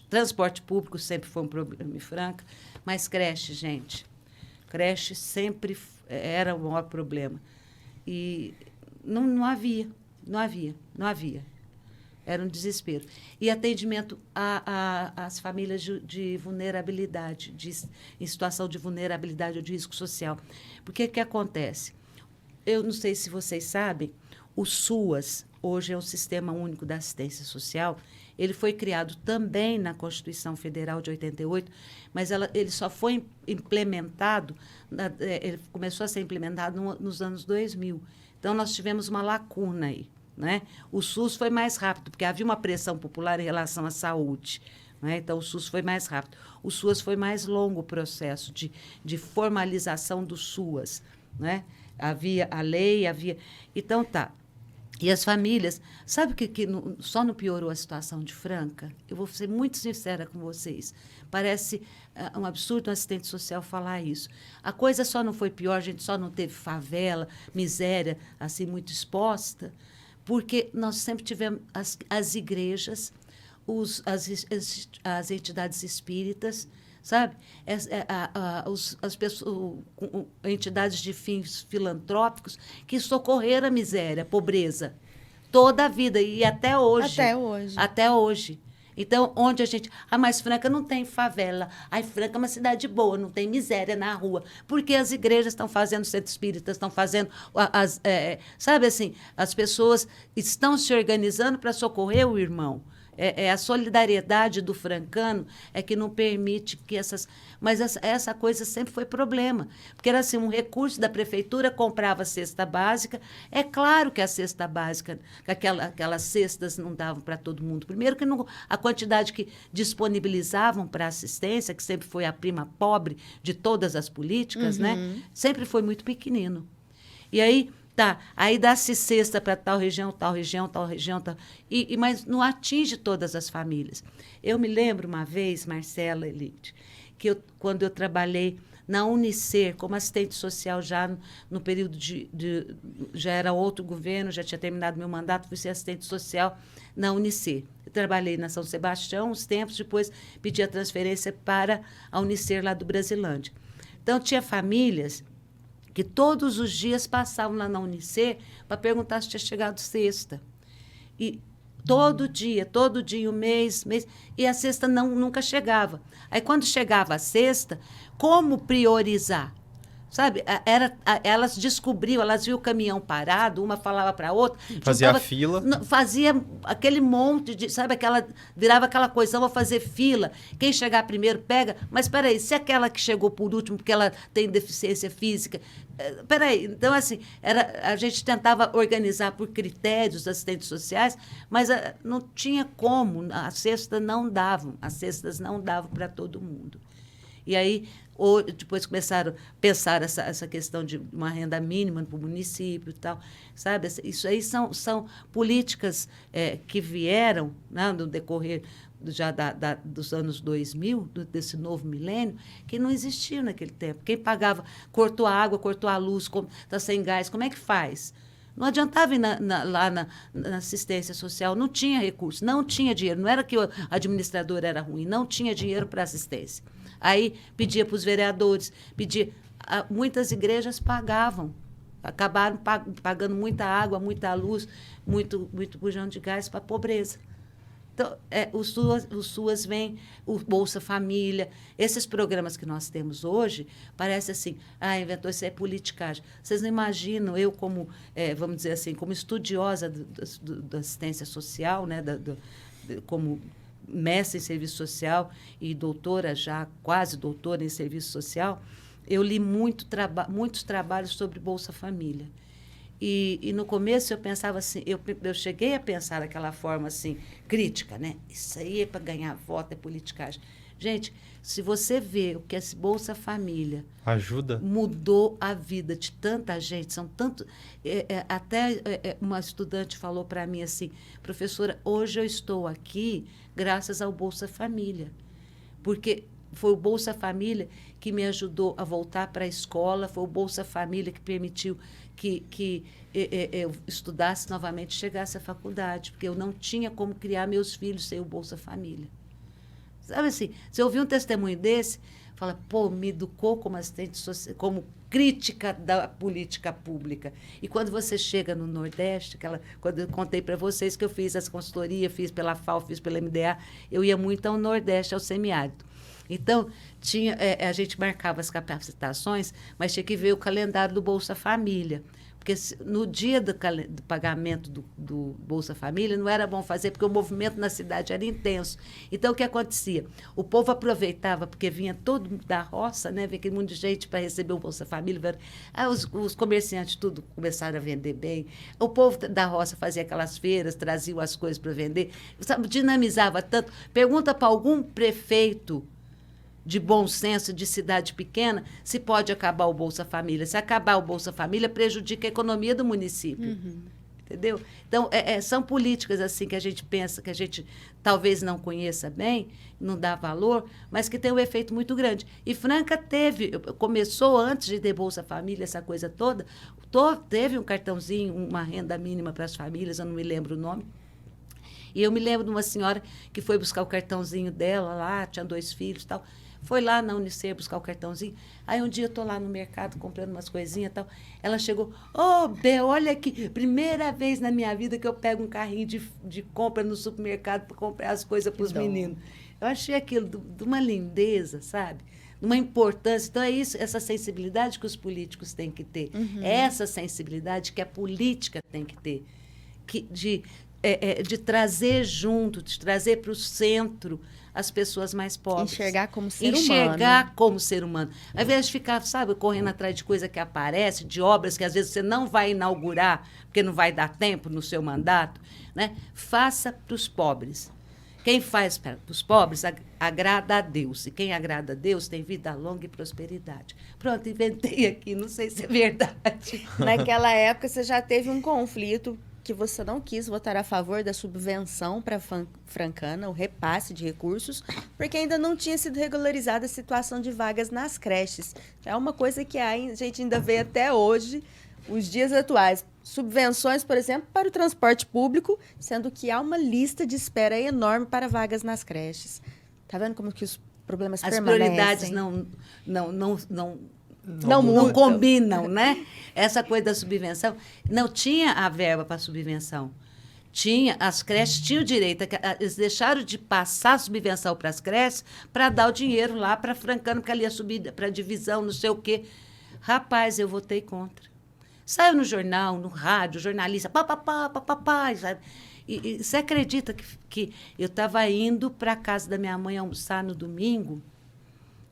Transporte público sempre foi um problema em Franca, mas creche, gente. Creche sempre era o maior problema. E não havia. Era um desespero. E atendimento às famílias de vulnerabilidade, em situação de vulnerabilidade ou de risco social. Porque o que acontece? Eu não sei se vocês sabem, o SUAS, hoje é o Sistema Único da Assistência Social, ele foi criado também na Constituição Federal de 88, mas ele só foi implementado, ele começou a ser implementado nos anos 2000. Então, nós tivemos uma lacuna aí, né? O SUS foi mais rápido, porque havia uma pressão popular em relação à saúde. Né? Então, o SUS foi mais rápido. O SUAS foi mais longo o processo de formalização do SUAS. Né? Havia a lei, havia... Então, tá. E as famílias... Sabe que só não piorou a situação de Franca? Eu vou ser muito sincera com vocês. Parece um absurdo um assistente social falar isso. A coisa só não foi pior, a gente só não teve favela, miséria, assim, muito exposta, porque nós sempre tivemos as igrejas, as entidades espíritas, sabe? As pessoas, entidades de fins filantrópicos que socorreram a miséria, a pobreza, toda a vida, e até hoje. Até hoje. Até hoje. Então, onde a gente... mas Franca não tem favela. Franca é uma cidade boa, não tem miséria na rua. Porque as igrejas estão fazendo, centros espíritas estão fazendo... sabe assim, as pessoas estão se organizando para socorrer o irmão. A solidariedade do francano é que não permite que essas... Mas essa coisa sempre foi problema. Porque era assim, um recurso da prefeitura comprava cesta básica. É claro que a cesta básica, aquelas cestas não davam para todo mundo. Primeiro que a quantidade que disponibilizavam para assistência, que sempre foi a prima pobre de todas as políticas, né? Sempre foi muito pequenino. E aí... Tá, aí dá-se cesta para tal região, tal região, tal região, tal, mas não atinge todas as famílias. Eu me lembro uma vez, Marcela Elite, que quando eu trabalhei na Unicer, como assistente social já no período já era outro governo, já tinha terminado meu mandato, fui ser assistente social na Unicer. Eu trabalhei na São Sebastião uns tempos, depois pedi a transferência para a Unicer lá do Brasilândia. Então, tinha famílias que todos os dias passavam lá na Unicer para perguntar se tinha chegado cesta. E todo dia, um mês, e a cesta nunca chegava. Aí, quando chegava a cesta, como priorizar? Sabe, elas descobriam, elas viam o caminhão parado, uma falava para a outra. Fazia fila. Fazia aquele monte de, sabe, virava aquela coisa, vou fazer fila, quem chegar primeiro pega, mas espera aí, se aquela que chegou por último, porque ela tem deficiência física, espera aí, então assim, a gente tentava organizar por critérios assistentes sociais, mas não tinha como, as cestas não davam para todo mundo. E aí, depois começaram a pensar essa questão de uma renda mínima para o município e tal, sabe? Isso aí são políticas que vieram, né, no decorrer já dos anos 2000, desse novo milênio, que não existiam naquele tempo. Quem pagava, cortou a água, cortou a luz, está sem gás, como é que faz? Não adiantava ir lá na assistência social, não tinha recurso, não tinha dinheiro. Não era que o administrador era ruim, não tinha dinheiro para assistência. Aí pedia para os vereadores, muitas igrejas pagavam, acabaram pagando muita água, muita luz, muito bujão de gás para a pobreza. Então, o SUAS vem, o Bolsa Família, esses programas que nós temos hoje, parece assim, inventou isso, é politicagem. Vocês não imaginam, eu como, vamos dizer assim, como estudiosa da assistência social, né, como mestre em serviço social e doutora já, quase doutora em serviço social, eu li muitos trabalhos sobre Bolsa Família. E no começo eu pensava assim, eu cheguei a pensar daquela forma assim, crítica, né? Isso aí é para ganhar voto, é politicagem. Gente, se você vê o que esse Bolsa Família ajuda, mudou a vida de tanta gente, são tanto... uma estudante falou para mim assim, professora, hoje eu estou aqui graças ao Bolsa Família, porque foi o Bolsa Família que me ajudou a voltar para a escola, foi o Bolsa Família que permitiu que eu estudasse novamente, chegasse à faculdade, porque eu não tinha como criar meus filhos sem o Bolsa Família. Sabe assim, se eu ouvir um testemunho desse, fala, me educou como assistente social, como crítica da política pública. E quando você chega no Nordeste, quando eu contei para vocês que eu fiz as consultorias, fiz pela FAO, fiz pela MDA, eu ia muito ao Nordeste, ao semiárido. Então, a gente marcava as capacitações, mas tinha que ver o calendário do Bolsa Família, Porque no dia do pagamento do Bolsa Família, não era bom fazer, porque o movimento na cidade era intenso. Então, o que acontecia? O povo aproveitava, porque vinha todo da roça, né? Vinha aquele monte de gente para receber o Bolsa Família. Os comerciantes tudo começaram a vender bem. O povo da roça fazia aquelas feiras, traziam as coisas para vender. Sabe, dinamizava tanto. Pergunta para algum prefeito de bom senso, de cidade pequena, se pode acabar o Bolsa Família. Se acabar o Bolsa Família, prejudica a economia do município. Entendeu? Então, são políticas assim que a gente pensa, que a gente talvez não conheça bem, não dá valor, mas que tem um efeito muito grande. E Franca começou antes de ter Bolsa Família, essa coisa toda, teve um cartãozinho, uma renda mínima para as famílias, eu não me lembro o nome. E eu me lembro de uma senhora que foi buscar o cartãozinho dela lá, tinha 2 filhos e tal. Foi lá na Unicef buscar o cartãozinho. Aí um dia eu estou lá no mercado comprando umas coisinhas e tal. Ela chegou, Bel, olha aqui, primeira vez na minha vida que eu pego um carrinho de compra no supermercado para comprar as coisas para os meninos. Eu achei aquilo de uma lindeza, sabe? De uma importância. Então, é isso, essa sensibilidade que os políticos têm que ter. É essa sensibilidade que a política tem que ter. De trazer junto, de trazer para o centro as pessoas mais pobres. Enxergar como ser humano. Enxergar como ser humano. Ao invés de ficar, sabe, correndo atrás de coisa que aparece, de obras que às vezes você não vai inaugurar, porque não vai dar tempo no seu mandato, né? Faça para os pobres. Quem faz para os pobres agrada a Deus. E quem agrada a Deus tem vida longa e prosperidade. Pronto, inventei aqui, não sei se é verdade. Naquela época, você já teve um conflito que você não quis votar a favor da subvenção para Francana, o repasse de recursos, porque ainda não tinha sido regularizada a situação de vagas nas creches. É uma coisa que a gente ainda vê até hoje, os dias atuais. Subvenções, por exemplo, para o transporte público, sendo que há uma lista de espera enorme para vagas nas creches. Está vendo como que os problemas permanecem? As prioridades não combinam, né? Essa coisa da subvenção. Não tinha a verba para subvenção. As creches tinham direito. Eles deixaram de passar a subvenção para as creches para dar o dinheiro lá para Francana, porque ali ia subir para a divisão, não sei o quê. Rapaz, eu votei contra. Saiu no jornal, no rádio, jornalista, papapá, sabe? E você acredita que eu estava indo para a casa da minha mãe almoçar no domingo?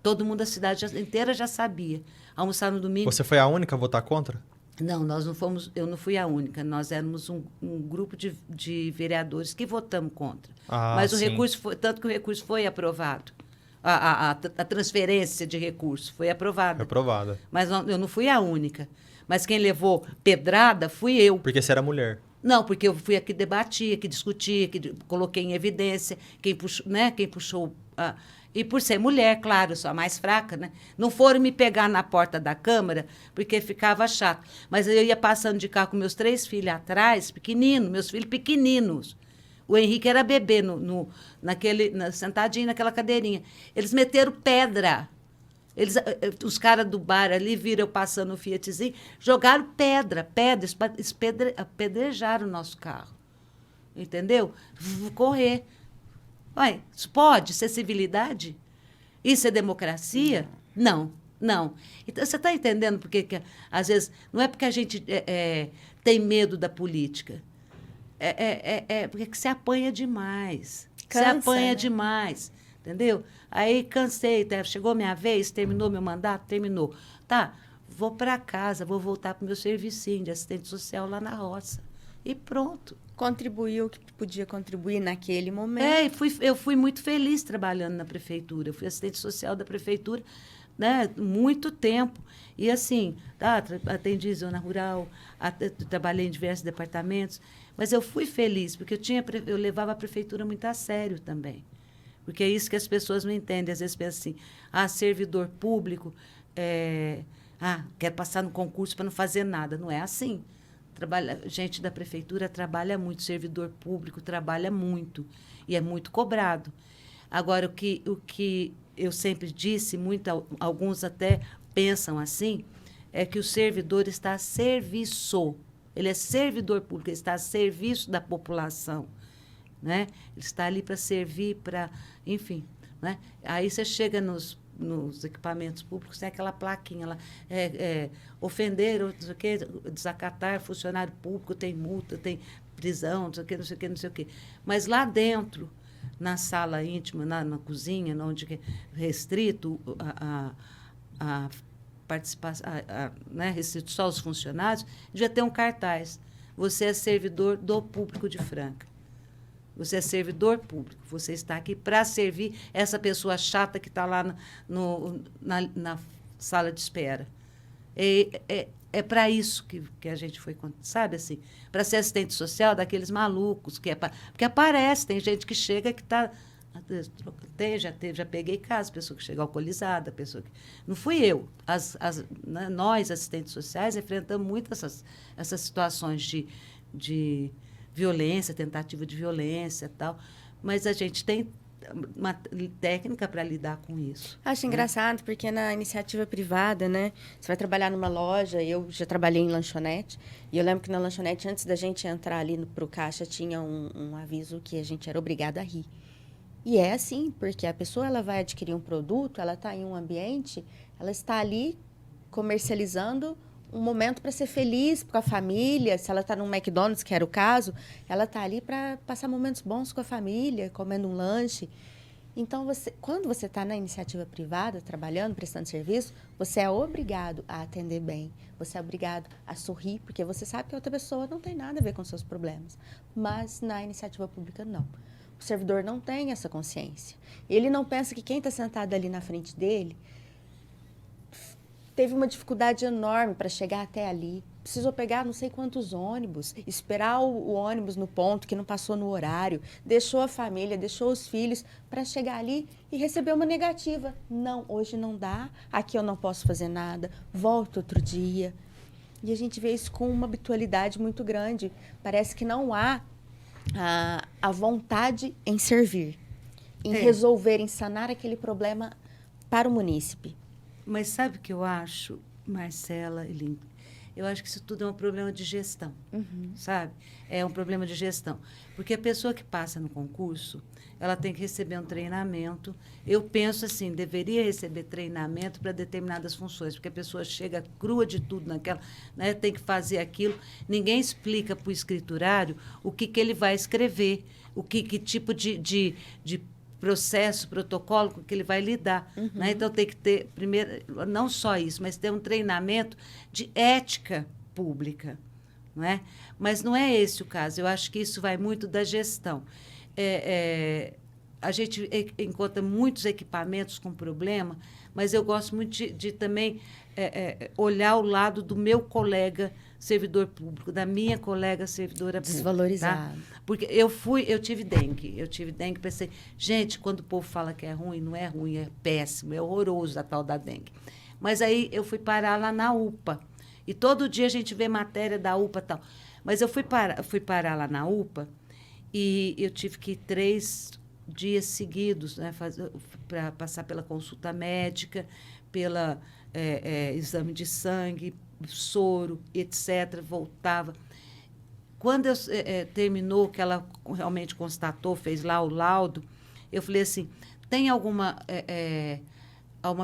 Todo mundo da cidade inteira já sabia. Almoçar no domingo. Você foi a única a votar contra? Não, nós não fomos. Eu não fui a única. Nós éramos um grupo de vereadores que votamos contra. Mas o recurso foi, tanto que o recurso foi aprovado. A transferência de recurso foi aprovada. Foi aprovada. Mas eu não fui a única. Mas quem levou pedrada fui eu. Porque você era mulher. Não, porque eu fui a que debatia, que discutia, que coloquei em evidência, quem puxou. E por ser mulher, claro, eu sou a mais fraca, né? Não foram me pegar na porta da Câmara, porque ficava chato. Mas eu ia passando de carro com meus 3 filhos atrás, meus filhos pequeninos. O Henrique era bebê, sentadinho naquela cadeirinha. Eles meteram pedra. Os caras do bar ali viram eu passando o Fiatzinho, jogaram pedra, apedrejaram o nosso carro. Entendeu? Correr. Ué, isso pode ser civilidade? Isso é democracia? Não. Então, você está entendendo porque às vezes, não é porque a gente tem medo da política. É porque se apanha demais. Cansa, se apanha, né? Demais. Entendeu? Aí cansei, chegou minha vez, terminou meu mandato, terminou. Tá, vou para casa, vou voltar para o meu servicinho de assistente social lá na roça. E pronto. Contribuiu o que podia contribuir naquele momento. Eu fui muito feliz trabalhando na prefeitura. Eu fui assistente social da prefeitura, né, muito tempo. E assim, atendi zona rural, trabalhei em diversos departamentos, mas eu fui feliz, porque eu levava a prefeitura muito a sério também. Porque é isso que as pessoas não entendem. Às vezes pensam assim, servidor público, quer passar no concurso para não fazer nada. Não é assim. Gente da prefeitura trabalha muito, servidor público trabalha muito e é muito cobrado. Agora, o que eu sempre disse, alguns até pensam assim, é que o servidor está a serviço. Ele é servidor público, ele está a serviço da população. Né? Ele está ali para servir, enfim. Né? Aí você chega nos equipamentos públicos tem aquela plaquinha lá, ofender, não sei o quê, desacatar funcionário público, tem multa, tem prisão, não sei o quê, não sei o quê, não sei o quê. Mas lá dentro, na sala íntima, na cozinha, onde é restrito a participação, né, restrito só aos funcionários, devia ter um cartaz. Você é servidor do público de Franca. Você é servidor público. Você está aqui para servir essa pessoa chata que está lá na sala de espera. É para isso que a gente foi, sabe assim? Para ser assistente social daqueles malucos, porque aparece, tem gente que chega que está... Já peguei casos, pessoa que chega alcoolizada, pessoa que... Não fui eu. Nós, assistentes sociais, enfrentamos muito essas situações de violência, tentativa de violência e tal, mas a gente tem uma técnica para lidar com isso. Acho engraçado, porque na iniciativa privada, né? Você vai trabalhar numa loja, eu já trabalhei em lanchonete, e eu lembro que na lanchonete, antes da gente entrar ali para o caixa, tinha um aviso que a gente era obrigado a rir. E é assim, porque a pessoa ela vai adquirir um produto, ela está em um ambiente, ela está ali comercializando um momento para ser feliz com a família. Se ela está num McDonald's, que era o caso, ela está ali para passar momentos bons com a família, comendo um lanche. Então, quando você está na iniciativa privada, trabalhando, prestando serviço, você é obrigado a atender bem, você é obrigado a sorrir, porque você sabe que a outra pessoa não tem nada a ver com seus problemas. Mas na iniciativa pública, não. O servidor não tem essa consciência. Ele não pensa que quem está sentado ali na frente dele teve uma dificuldade enorme para chegar até ali. Precisou pegar não sei quantos ônibus, esperar o ônibus no ponto que não passou no horário, deixou a família, deixou os filhos para chegar ali e receber uma negativa. Não, hoje não dá, aqui eu não posso fazer nada, volto outro dia. E a gente vê isso com uma habitualidade muito grande. Parece que não há a vontade em servir, em resolver, em sanar aquele problema para o munícipe. Mas sabe o que eu acho, Marcela e Lin? Eu acho que isso tudo é um problema de gestão, sabe? É um problema de gestão. Porque a pessoa que passa no concurso, ela tem que receber um treinamento. Eu penso assim, deveria receber treinamento para determinadas funções, porque a pessoa chega crua de tudo naquela, né, tem que fazer aquilo. Ninguém explica para o escriturário o que ele vai escrever, que tipo de processo, protocolo com que ele vai lidar. Né? Então, tem que ter, primeiro, não só isso, mas ter um treinamento de ética pública. Não é? Mas não é esse o caso. Eu acho que isso vai muito da gestão. A gente encontra muitos equipamentos com problema, mas eu gosto muito de também olhar o lado do meu colega servidor público, da minha colega servidora pública. Desvalorizado. Tá? Porque eu tive dengue, pensei, gente, quando o povo fala que é ruim, não é ruim, é péssimo, é horroroso a tal da dengue. Mas aí eu fui parar lá na UPA, e todo dia a gente vê matéria da UPA e tal. Mas eu fui parar lá na UPA, e eu tive que ir 3 dias seguidos, né, para passar pela consulta médica, pela exame de sangue, soro, etc., voltava. Quando terminou, que ela realmente constatou, fez lá o laudo, eu falei assim, tem alguma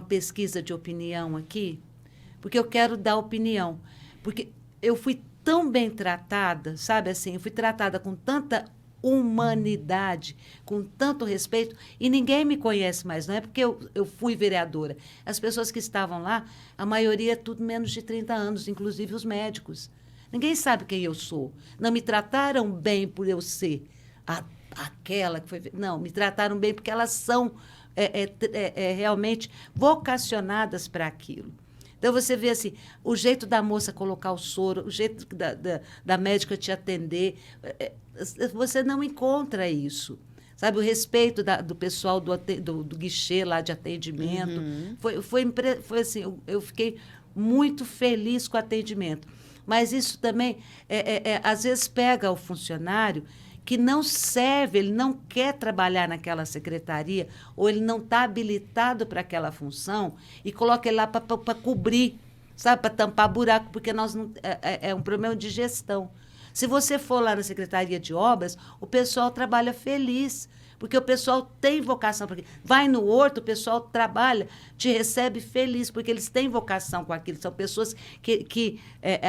pesquisa de opinião aqui? Porque eu quero dar opinião. Porque eu fui tão bem tratada, sabe assim, eu fui tratada com tanta humanidade, com tanto respeito, e ninguém me conhece mais, não é porque eu fui vereadora. As pessoas que estavam lá, a maioria é tudo menos de 30 anos, inclusive os médicos. Ninguém sabe quem eu sou. Não me trataram bem por eu ser aquela que foi... Não, me trataram bem porque elas são realmente vocacionadas para aquilo. Então, você vê assim, o jeito da moça colocar o soro, o jeito da médica te atender, você não encontra isso. Sabe, o respeito do pessoal do guichê lá de atendimento. Foi assim, eu fiquei muito feliz com o atendimento. Mas isso também, às vezes, pega o funcionário que não serve, ele não quer trabalhar naquela secretaria, ou ele não está habilitado para aquela função, e coloca ele lá para cobrir, sabe, para tampar buraco, porque nós não, é um problema de gestão. Se você for lá na Secretaria de Obras, o pessoal trabalha feliz, porque o pessoal tem vocação. Porque vai no horto, o pessoal trabalha, te recebe feliz, porque eles têm vocação com aquilo. São pessoas que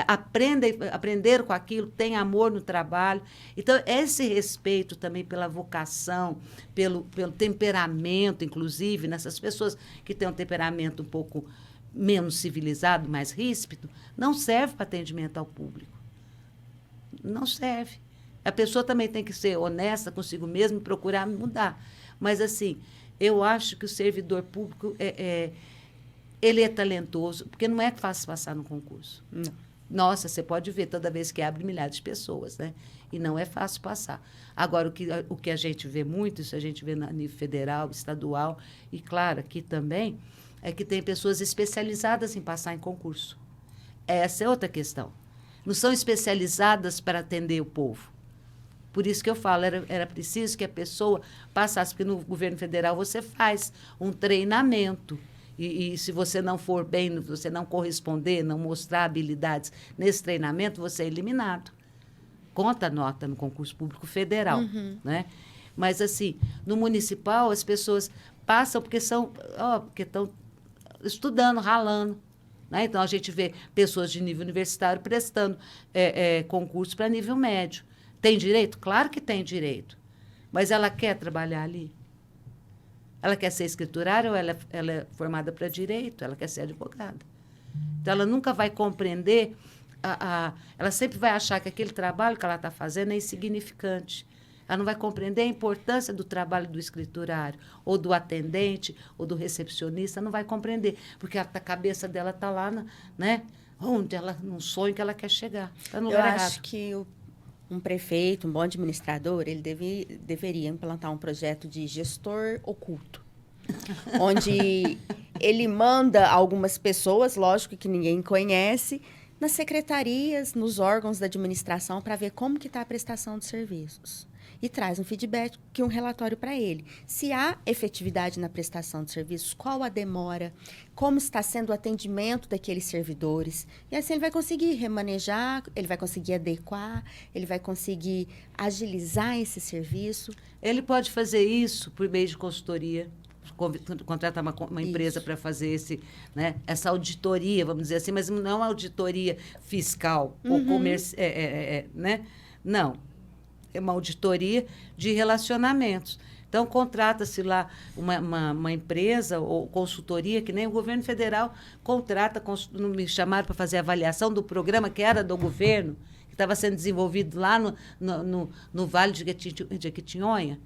aprenderam com aquilo, têm amor no trabalho. Então, esse respeito também pela vocação, pelo temperamento, inclusive, nessas pessoas que têm um temperamento um pouco menos civilizado, mais ríspido, não serve para atendimento ao público. Não serve. A pessoa também tem que ser honesta consigo mesma e procurar mudar. Mas, assim, eu acho que o servidor público, ele é talentoso, porque não é fácil passar no concurso. Não. Nossa, você pode ver toda vez que abre milhares de pessoas, né? E não é fácil passar. Agora, o que a gente vê muito, isso a gente vê no nível federal, estadual, e, claro, aqui também, é que tem pessoas especializadas em passar em concurso. Essa é outra questão. Não são especializadas para atender o povo. Por isso que eu falo, era preciso que a pessoa passasse, porque no governo federal você faz um treinamento. E se você não for bem, você não corresponder, não mostrar habilidades nesse treinamento, você é eliminado. Conta a nota no concurso público federal. Uhum. Né? Mas, assim, no municipal, as pessoas passam porque estão estudando, ralando. Né? Então, a gente vê pessoas de nível universitário prestando concurso para nível médio. Tem direito? Claro que tem direito. Mas ela quer trabalhar ali? Ela quer ser escriturária ou ela é formada para direito? Ela quer ser advogada. Então, ela nunca vai compreender, ela sempre vai achar que aquele trabalho que ela está fazendo é insignificante. Ela não vai compreender a importância do trabalho do escriturário, ou do atendente, ou do recepcionista, não vai compreender, porque a cabeça dela está lá, né? Num sonho que ela quer chegar. Está no lugar errado. Eu acho que um prefeito, um bom administrador, ele deveria implantar um projeto de gestor oculto, onde ele manda algumas pessoas, lógico que ninguém conhece, nas secretarias, nos órgãos da administração, para ver como que está a prestação de serviços. E traz um feedback, um relatório para ele. Se há efetividade na prestação de serviços, qual a demora, como está sendo o atendimento daqueles servidores. E assim ele vai conseguir remanejar, ele vai conseguir adequar, ele vai conseguir agilizar esse serviço. Ele pode fazer isso por meio de consultoria, contratar uma empresa para fazer essa auditoria, vamos dizer assim, mas não é uma auditoria fiscal ou comercial, né? Não. É uma auditoria de relacionamentos. Então, contrata-se lá uma empresa ou consultoria, que nem o governo federal contrata, me chamaram para fazer a avaliação do programa que era do governo, que estava sendo desenvolvido lá no Vale de Jequitinhonha.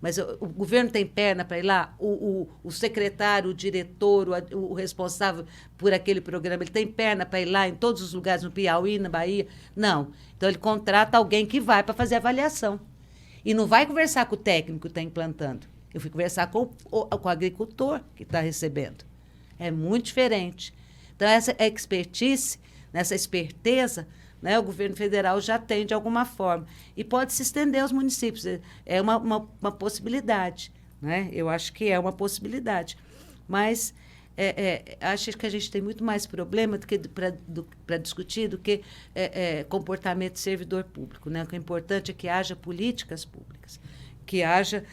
Mas o governo tem perna para ir lá? O secretário, o diretor, o responsável por aquele programa, ele tem perna para ir lá em todos os lugares, no Piauí, na Bahia? Não. Então, ele contrata alguém que vai para fazer a avaliação. E não vai conversar com o técnico que está implantando. Eu fui conversar com o agricultor que está recebendo. É muito diferente. Então, essa expertise, nessa esperteza, né, o governo federal já tem de alguma forma. E pode se estender aos municípios. É uma possibilidade. Né? Eu acho que é uma possibilidade. Mas acho que a gente tem muito mais problema para discutir do que comportamento de servidor público. Né? O que é importante é que haja políticas públicas, que haja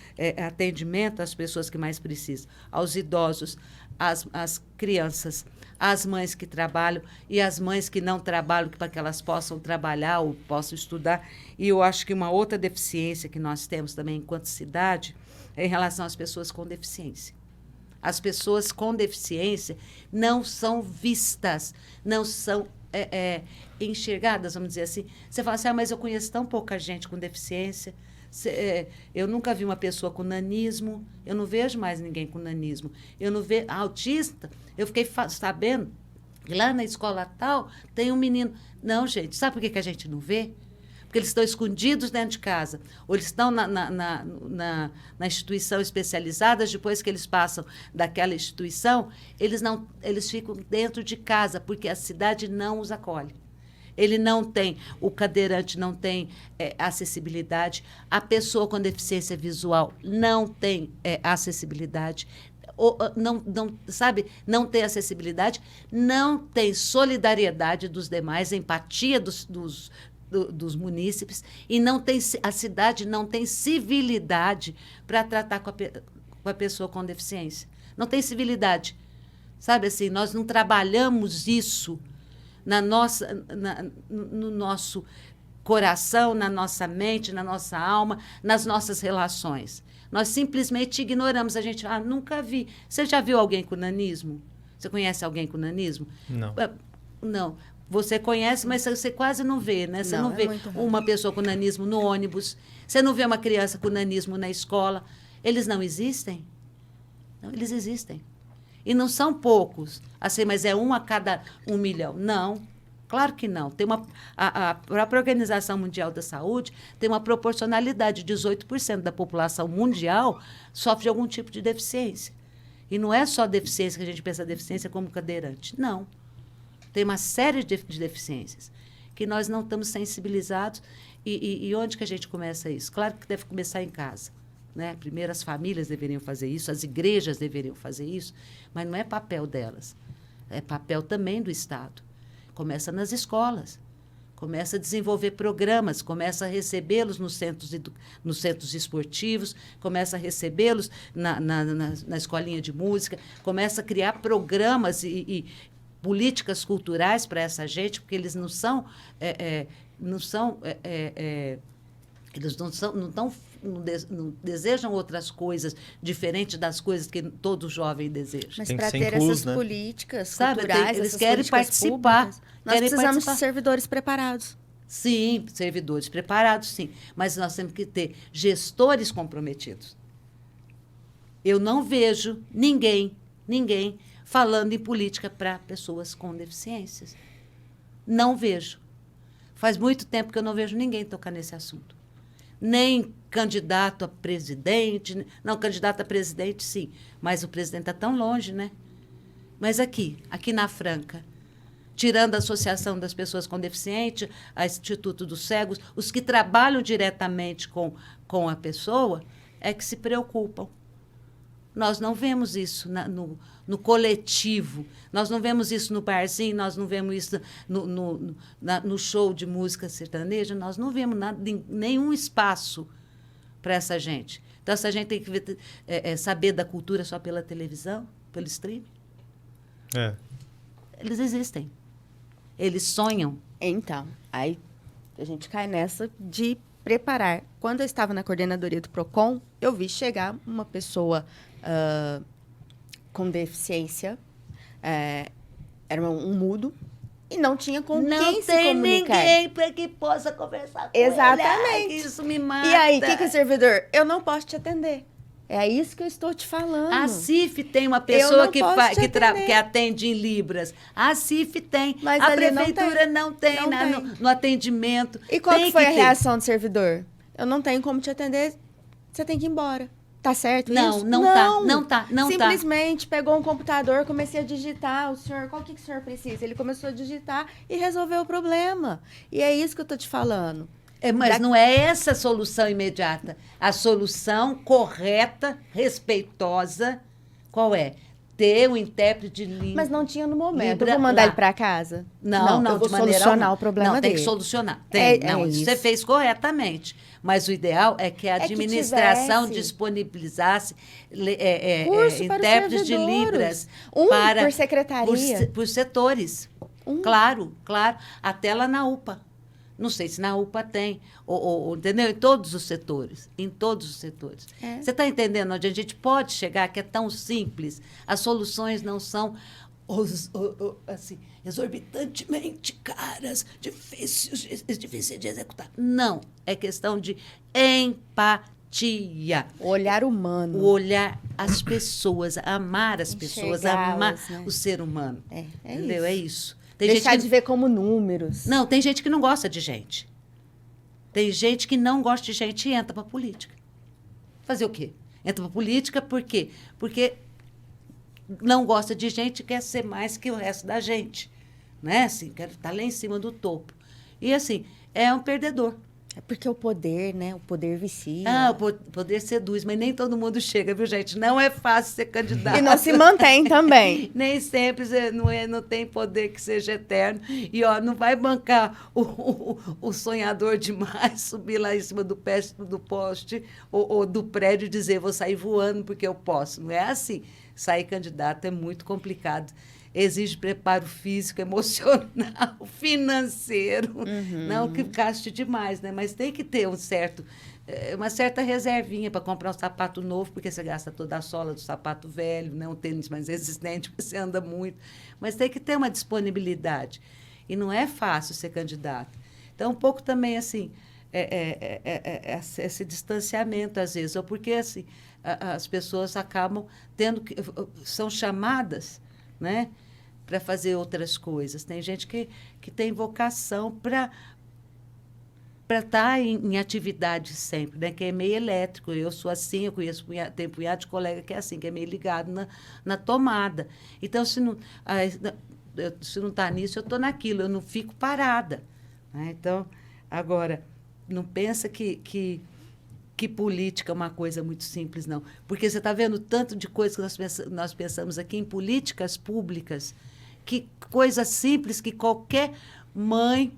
atendimento às pessoas que mais precisam, aos idosos, às crianças, às mães que trabalham e às mães que não trabalham, para que elas possam trabalhar ou possam estudar. E eu acho que uma outra deficiência que nós temos também enquanto cidade é em relação às pessoas com deficiência. As pessoas com deficiência não são vistas, não são enxergadas, vamos dizer assim. Você fala assim, mas eu conheço tão pouca gente com deficiência. Eu nunca vi uma pessoa com nanismo, eu não vejo mais ninguém com nanismo. Eu não vejo autista, eu fiquei sabendo que lá na escola tal tem um menino. Não, gente, sabe por que a gente não vê? Porque eles estão escondidos dentro de casa, ou eles estão na instituição especializada, depois que eles passam daquela instituição, eles ficam dentro de casa, porque a cidade não os acolhe. Ele não tem, o cadeirante não tem acessibilidade, a pessoa com deficiência visual não tem acessibilidade, não tem acessibilidade, não tem solidariedade dos demais, empatia dos munícipes e a cidade não tem civilidade para tratar com a pessoa com deficiência. Não tem civilidade. Sabe assim, nós não trabalhamos isso no nosso coração, na nossa mente, na nossa alma, nas nossas relações. Nós simplesmente ignoramos. A gente, nunca vi. Você já viu alguém com nanismo? Você conhece alguém com nanismo? Não. Não. Você conhece, mas você quase não vê, né? Você não vê uma pessoa com nanismo no ônibus. Você não vê uma criança com nanismo na escola. Eles não existem? Não, eles existem. E não são poucos. Assim, mas é 1 a cada 1 milhão. Não. Claro que não. A própria Organização Mundial da Saúde tem uma proporcionalidade. 18% da população mundial sofre de algum tipo de deficiência. E não é só deficiência que a gente pensa deficiência como cadeirante. Não. Tem uma série de deficiências que nós não estamos sensibilizados. E onde que a gente começa isso? Claro que deve começar em casa. Né? Primeiro, as famílias deveriam fazer isso, as igrejas deveriam fazer isso, mas não é papel delas. É papel também do Estado. Começa nas escolas, começa a desenvolver programas, começa a recebê-los nos centros esportivos, começa a recebê-los na escolinha de música, começa a criar programas e políticas culturais para essa gente, porque eles eles não desejam outras coisas diferentes das coisas que todo jovem deseja. Mas para ter essas políticas culturais, eles querem participar. Nós precisamos de servidores preparados. Sim, servidores preparados, sim. Mas nós temos que ter gestores comprometidos. Eu não vejo ninguém falando em política para pessoas com deficiências. Não vejo. Faz muito tempo que eu não vejo ninguém tocar nesse assunto. Nem candidato a presidente. Não, candidato a presidente, sim. Mas o presidente está tão longe, né? Mas aqui na Franca, tirando a Associação das Pessoas com Deficiência, a Instituto dos Cegos, os que trabalham diretamente com a pessoa é que se preocupam. Nós não vemos isso no coletivo, nós não vemos isso no barzinho, nós não vemos isso no show de música sertaneja, nós não vemos nenhum espaço para essa gente. Então, essa gente tem que saber da cultura só pela televisão, pelo streaming. Eles existem. Eles sonham. Então, aí a gente cai nessa de preparar. Quando eu estava na coordenadoria do PROCON, eu vi chegar uma pessoa com deficiência, era um mudo, e não tinha com quem se comunicar. Não tem ninguém para que possa conversar com Exatamente. ele. Isso me mata. E aí, o que é servidor? Eu não posso te atender. É isso que eu estou te falando. A CIF tem uma pessoa que atende em Libras. A CIF tem. Mas a prefeitura não tem. No atendimento. E qual que foi a reação do servidor? Eu não tenho como te atender, você tem que ir embora. Tá certo isso? Não tá. Simplesmente pegou um computador, comecei a digitar. O senhor, qual que o senhor precisa? Ele começou a digitar e resolveu o problema. E é isso que eu tô te falando. Mas não é essa a solução imediata. A solução correta, respeitosa, qual é? Ter um intérprete de língua. Mas não tinha no momento. Eu vou mandar ele para casa? Não, eu vou solucionar o problema dele. Tem que solucionar. Isso você fez corretamente. Mas o ideal é que a administração disponibilizasse intérpretes de Libras por secretaria. Por setores. Claro. Até lá na UPA. Não sei se na UPA tem, entendeu? Em todos os setores. Você está entendendo onde a gente pode chegar, que é tão simples? As soluções não são assim, exorbitantemente caras, difíceis de executar. Não, é questão de empatia. O olhar humano. O olhar as pessoas, amar as pessoas, amar o ser humano. Entendeu? É isso. Deixar de ver como números. Não, tem gente que não gosta de gente. Tem gente que não gosta de gente e entra para a política. Fazer o quê? Entra para a política por quê? Porque não gosta de gente e quer ser mais que o resto da gente. Né? Assim, quer estar lá em cima do topo. E, assim, é um perdedor. É porque o poder, né? O poder vicia. O poder seduz, mas nem todo mundo chega, viu, gente? Não é fácil ser candidato. E não se mantém também. Nem sempre não tem poder que seja eterno. E, ó, não vai bancar o sonhador demais subir lá em cima do poste ou do prédio e dizer, vou sair voando porque eu posso. Não é assim. Sair candidato é muito complicado. Exige preparo físico, emocional, financeiro. Não que gaste demais, né? Mas tem que ter uma certa reservinha para comprar um sapato novo, porque você gasta toda a sola do sapato velho, né? Um tênis mais resistente, porque você anda muito. Mas tem que ter uma disponibilidade. E não é fácil ser candidato. Então, um pouco também, assim, esse distanciamento, às vezes. Ou porque, assim, as pessoas acabam são chamadas, né, para fazer outras coisas. Tem gente que tem vocação para estar em atividade sempre, né, que é meio elétrico. Eu sou assim, eu conheço, tem punhado de colega que é assim, que é meio ligado na tomada. Então, se não está nisso, eu estou naquilo, eu não fico parada. Né? Então, agora, não pensa que política é uma coisa muito simples, não. Porque você está vendo tanto de coisas que nós pensamos aqui em políticas públicas, que coisa simples que qualquer mãe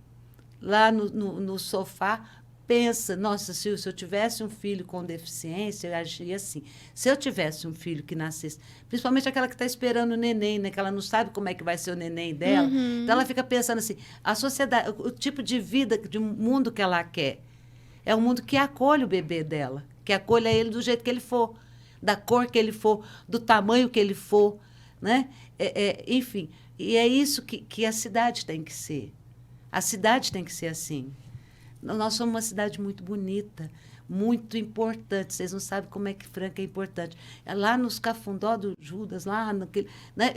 lá no sofá pensa, nossa, se eu tivesse um filho com deficiência, eu agiria assim. Se eu tivesse um filho que nascesse, principalmente aquela que está esperando o neném, né, que ela não sabe como é que vai ser o neném dela, então ela fica pensando assim, a sociedade, o tipo de vida, de mundo que ela quer, é um mundo que acolhe o bebê dela, que acolha ele do jeito que ele for, da cor que ele for, do tamanho que ele for, né? Enfim, e é isso que a cidade tem que ser. A cidade tem que ser assim. Nós somos uma cidade muito bonita, muito importante. Vocês não sabem como é que Franca é importante. Lá nos Cafundó do Judas, lá naquele... Né,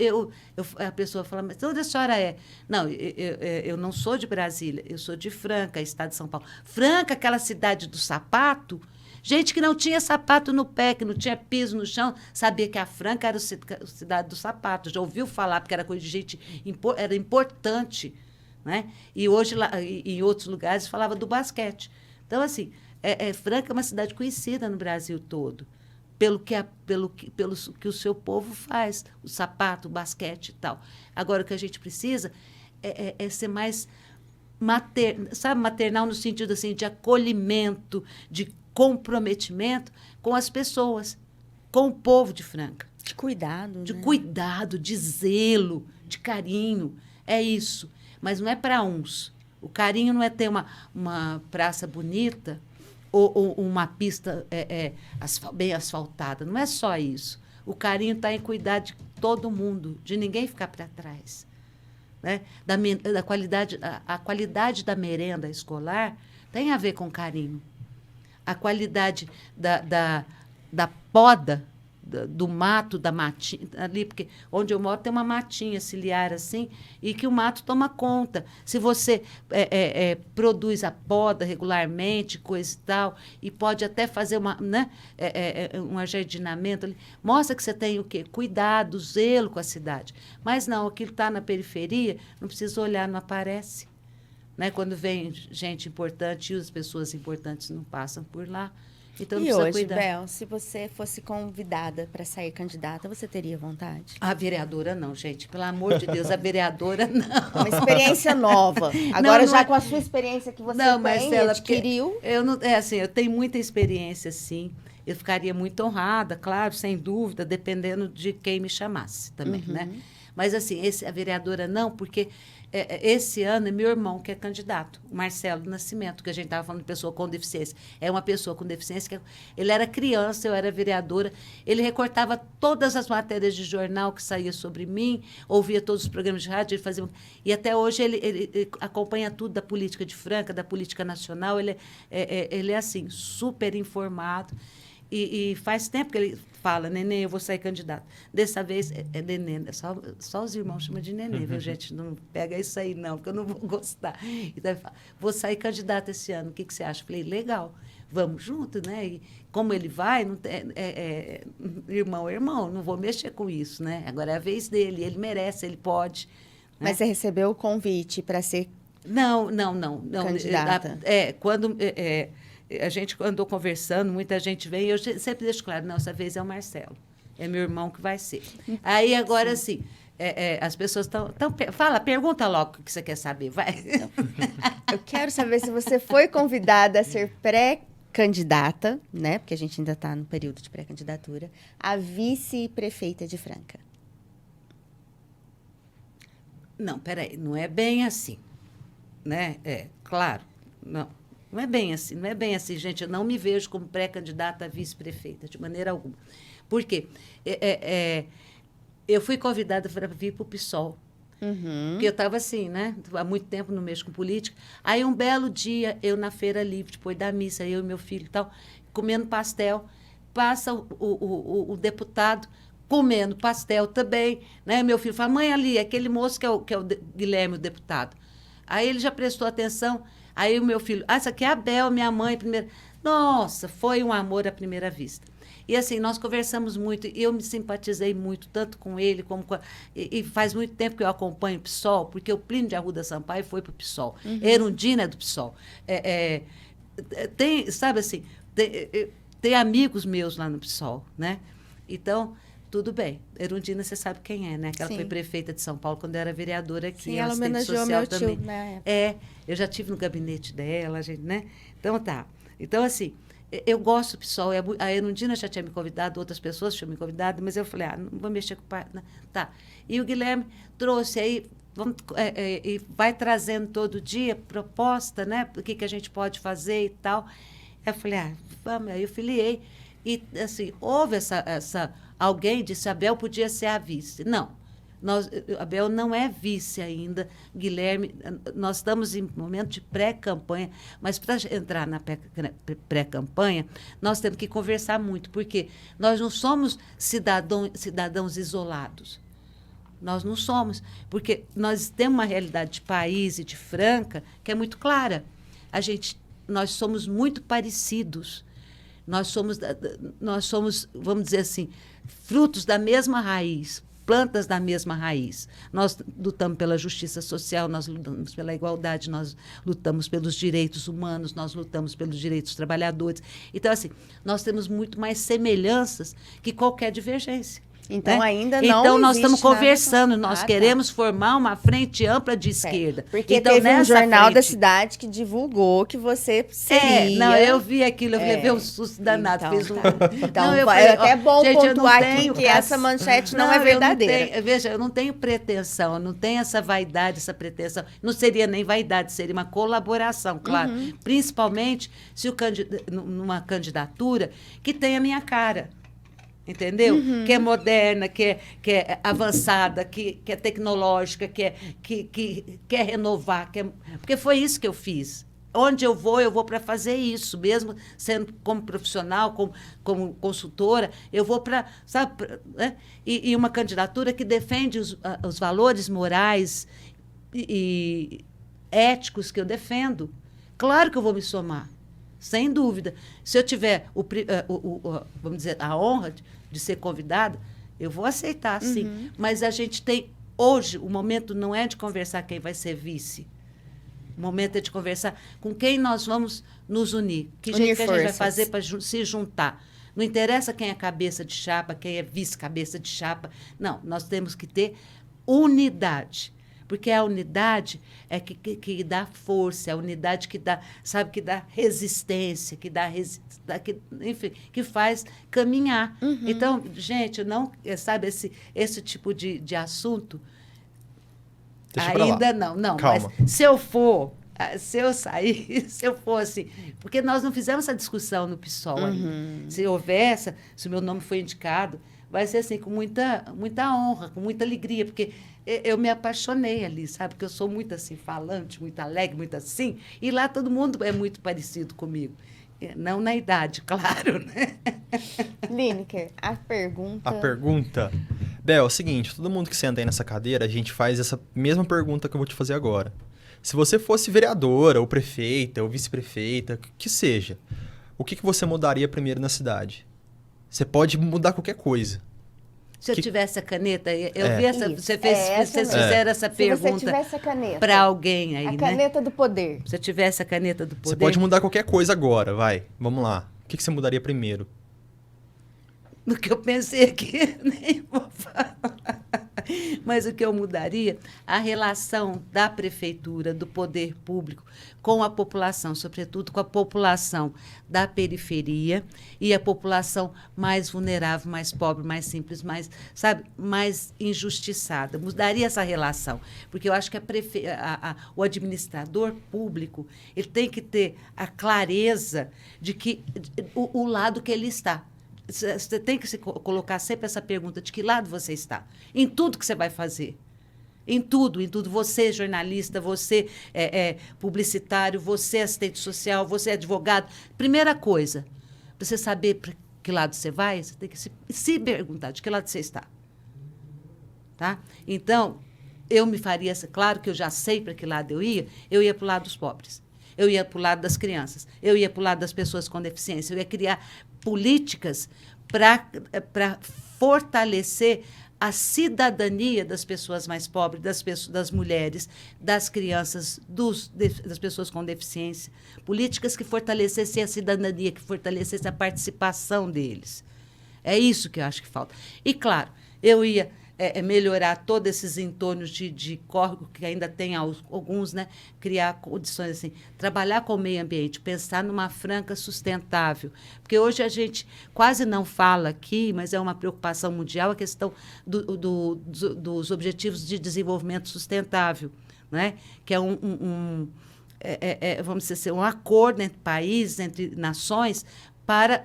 a pessoa fala, mas onde a senhora é? Não, eu não sou de Brasília, eu sou de Franca, estado de São Paulo. Franca, aquela cidade do sapato, gente que não tinha sapato no pé, que não tinha piso no chão, sabia que a Franca era a cidade do sapato. Já ouviu falar, porque era coisa de gente... Era importante. Né? E hoje, lá, em outros lugares, falava do basquete. Então, assim, Franca é uma cidade conhecida no Brasil todo, pelo que o seu povo faz, o sapato, o basquete e tal. Agora, o que a gente precisa é ser mais maternal no sentido assim, de acolhimento, de comprometimento com as pessoas, com o povo de Franca. De cuidado. De né? cuidado, de zelo, de carinho. É isso. Mas não é para uns. O carinho não é ter uma praça bonita ou uma pista bem asfaltada. Não é só isso. O carinho está em cuidar de todo mundo, de ninguém ficar para trás. Né? Da qualidade, a qualidade da merenda escolar tem a ver com carinho. A qualidade da poda do mato, da matinha, ali, porque onde eu moro tem uma matinha ciliar assim, e que o mato toma conta. Se você produz a poda regularmente, coisa e tal, e pode até fazer um ajardinamento ali, mostra que você tem o quê? Cuidado, zelo com a cidade. Mas não, aquilo está na periferia, não precisa olhar, não aparece. Né? Quando vem gente importante e as pessoas importantes não passam por lá. Então, e hoje, cuidar. Bel, se você fosse convidada para sair candidata, você teria vontade? A vereadora não, gente. Pelo amor de Deus, a vereadora não. Uma experiência nova. Agora, não já com a sua experiência que você adquiriu... Eu tenho muita experiência, sim. Eu ficaria muito honrada, claro, sem dúvida, dependendo de quem me chamasse também, né? Mas, assim, a vereadora não, porque... esse ano é meu irmão que é candidato, o Marcelo Nascimento, que a gente estava falando de pessoa com deficiência. É uma pessoa com deficiência, ele era criança, eu era vereadora, ele recortava todas as matérias de jornal que saía sobre mim, ouvia todos os programas de rádio, ele fazia... E até hoje ele acompanha tudo da política de Franca, da política nacional, ele é assim, super informado. E faz tempo que ele fala, Nenê, eu vou sair candidato. Dessa vez, Nenê, só os irmãos chamam de Nenê, viu, gente? Não pega isso aí, não, porque eu não vou gostar. Então, ele fala, vou sair candidato esse ano, o que você acha? Falei, legal, vamos junto, né? E como ele vai, irmão é irmão, não vou mexer com isso, né? Agora é a vez dele, ele merece, ele pode. Né? Mas você recebeu o convite para ser Não. Candidata. Quando a gente andou conversando, muita gente vem, eu sempre deixo claro, não, essa vez é o Marcelo. É meu irmão que vai ser. Aí, agora, assim, as pessoas estão... Pergunta logo o que você quer saber, vai. Eu quero saber se você foi convidada a ser pré-candidata, né? Porque a gente ainda está no período de pré-candidatura, a vice-prefeita de Franca. Não, peraí, não é bem assim, né? Claro, não é bem assim, gente. Eu não me vejo como pré-candidata a vice-prefeita, de maneira alguma. Por quê? Eu fui convidada para vir para o PSOL. Porque eu estava assim, né? Há muito tempo no mexo com política. Aí, um belo dia, eu na Feira Livre, depois da missa, eu e meu filho e tal, comendo pastel, passa o deputado comendo pastel também, né? Meu filho fala, mãe, ali, aquele moço que é o Guilherme, o deputado. Aí ele já prestou atenção. Aí o meu filho, essa aqui é a Bel, minha mãe, primeira. Nossa, foi um amor à primeira vista. E assim, nós conversamos muito, e eu me simpatizei muito, tanto com ele como com... E faz muito tempo que eu acompanho o PSOL, porque o Plínio de Arruda Sampaio foi para o PSOL. Erundina é do PSOL. Tem, sabe assim, tem amigos meus lá no PSOL, né? Então, tudo bem. Erundina, você sabe quem é, né? Que ela foi prefeita de São Paulo quando eu era vereadora aqui. Sim, ela homenageou meu tio na época. Eu já estive no gabinete dela, gente, né? Então, tá. Então, assim... Eu gosto do PSOL, a Erundina já tinha me convidado, outras pessoas tinham me convidado, mas eu falei, não vou mexer com o pai. Tá. E o Guilherme trouxe aí, e vai trazendo todo dia proposta, né? O que a gente pode fazer e tal. Eu falei, vamos, aí eu filiei. E, assim, houve alguém disse, a Bel podia ser a vice. Não. A Bel não é vice ainda, Guilherme, nós estamos em momento de pré-campanha, mas para entrar na pré-campanha, nós temos que conversar muito, porque nós não somos cidadãos isolados. Nós não somos, porque nós temos uma realidade de país e de Franca que é muito clara. Nós somos muito parecidos. Nós somos, vamos dizer assim, frutos da mesma raiz, plantas da mesma raiz. Nós lutamos pela justiça social, nós lutamos pela igualdade, nós lutamos pelos direitos humanos, nós lutamos pelos direitos dos trabalhadores. Então, assim, nós temos muito mais semelhanças que qualquer divergência. Então, né? ainda não Então, nós estamos existe conversando, nada. nós queremos formar uma frente ampla de esquerda. Porque então, teve um jornal frente... da cidade que divulgou que você seria... Não, eu vi aquilo, eu levei um susto danado. Então, fiz um... Então, eu é até ó, bom gente, pontuar aqui que essa manchete não é verdadeira. Veja, eu não tenho pretensão, eu não tenho essa vaidade, essa pretensão. Não seria nem vaidade, seria uma colaboração, claro. Principalmente se numa candidatura que tenha a minha cara. Entendeu? Que é moderna, que é avançada, que é tecnológica, que quer renovar. Porque foi isso que eu fiz. Onde eu vou para fazer isso. Mesmo sendo como profissional, como consultora, eu vou para... né? E uma candidatura que defende os valores morais e éticos que eu defendo. Claro que eu vou me somar. Sem dúvida. Se eu tiver, vamos dizer, a honra de ser convidada, eu vou aceitar, sim. Mas a gente tem... Hoje, o momento não é de conversar quem vai ser vice. O momento é de conversar com quem nós vamos nos unir. Que jeito que a gente vai fazer para se juntar. Não interessa quem é cabeça de chapa, quem é vice-cabeça de chapa. Não, nós temos que ter unidade. Porque a unidade é que dá força, é a unidade que dá, sabe, que dá resistência, enfim, que faz caminhar. Então, gente, não, sabe, esse tipo de assunto, deixa ainda não. Calma. Mas se eu sair, se eu for assim, porque nós não fizemos essa discussão no PSOL ainda. Se houver se o meu nome for indicado, vai ser assim, com muita honra, com muita alegria, porque eu me apaixonei ali, sabe? Porque eu sou muito assim, falante, muito alegre, muito assim, e lá todo mundo é muito parecido comigo. Não na idade, claro, né? Lineker, a pergunta... A pergunta... Bel, é o seguinte, todo mundo que senta aí nessa cadeira, a gente faz essa mesma pergunta que eu vou te fazer agora. Se você fosse vereadora, ou prefeita, ou vice-prefeita, que seja, o que você mudaria primeiro na cidade? Você pode mudar qualquer coisa. Se eu tivesse a caneta, eu vi vocês mesmo. fizeram essa pergunta. Se você tivesse a caneta. Para alguém aí, a caneta do poder. Se eu tivesse a caneta do poder. Você pode mudar qualquer coisa agora, vai. Vamos lá. O que você mudaria primeiro? No que eu pensei aqui, nem vou falar. Mas o que eu mudaria, a relação da prefeitura, do poder público com a população, sobretudo com a população da periferia e a população mais vulnerável, mais pobre, mais simples, mais, sabe, mais injustiçada. Mudaria essa relação, porque eu acho que o administrador público ele tem que ter a clareza de que o lado que ele está. Você tem que se colocar sempre essa pergunta, de que lado você está? Em tudo que você vai fazer. Em tudo. Você, jornalista, você publicitário, você assistente social, você advogado. Primeira coisa, para você saber para que lado você vai, você tem que se perguntar de que lado você está. Tá? Então, eu me faria, claro que eu já sei para que lado eu ia para o lado dos pobres. Eu ia para o lado das crianças, eu ia para o lado das pessoas com deficiência, eu ia criar políticas para fortalecer a cidadania das pessoas mais pobres, das mulheres, das crianças, das pessoas com deficiência. Políticas que fortalecessem a cidadania, que fortalecessem a participação deles. É isso que eu acho que falta. E, claro, eu ia melhorar todos esses entornos de córrego, que ainda tem alguns, né? Criar condições assim, trabalhar com o meio ambiente, pensar numa franca sustentável. Porque hoje a gente quase não fala aqui, mas é uma preocupação mundial, a questão dos Objetivos de Desenvolvimento Sustentável, né? Que é vamos dizer assim, um acordo entre países, entre nações, para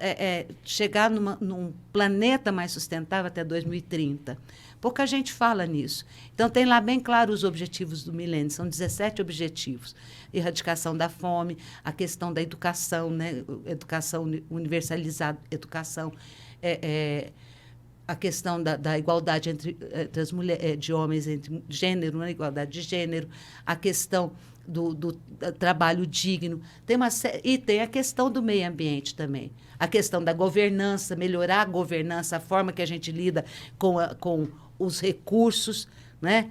chegar num planeta mais sustentável até 2030. Pouca gente fala nisso. Então, tem lá bem claro os objetivos do milênio. São 17 objetivos. Erradicação da fome, a questão da educação, né? Educação universalizada, educação, a questão da igualdade entre as mulheres, de homens, entre gênero, né? Igualdade de gênero, a questão do trabalho digno. E tem a questão do meio ambiente também. A questão da governança, melhorar a governança, a forma que a gente lida com os recursos, né?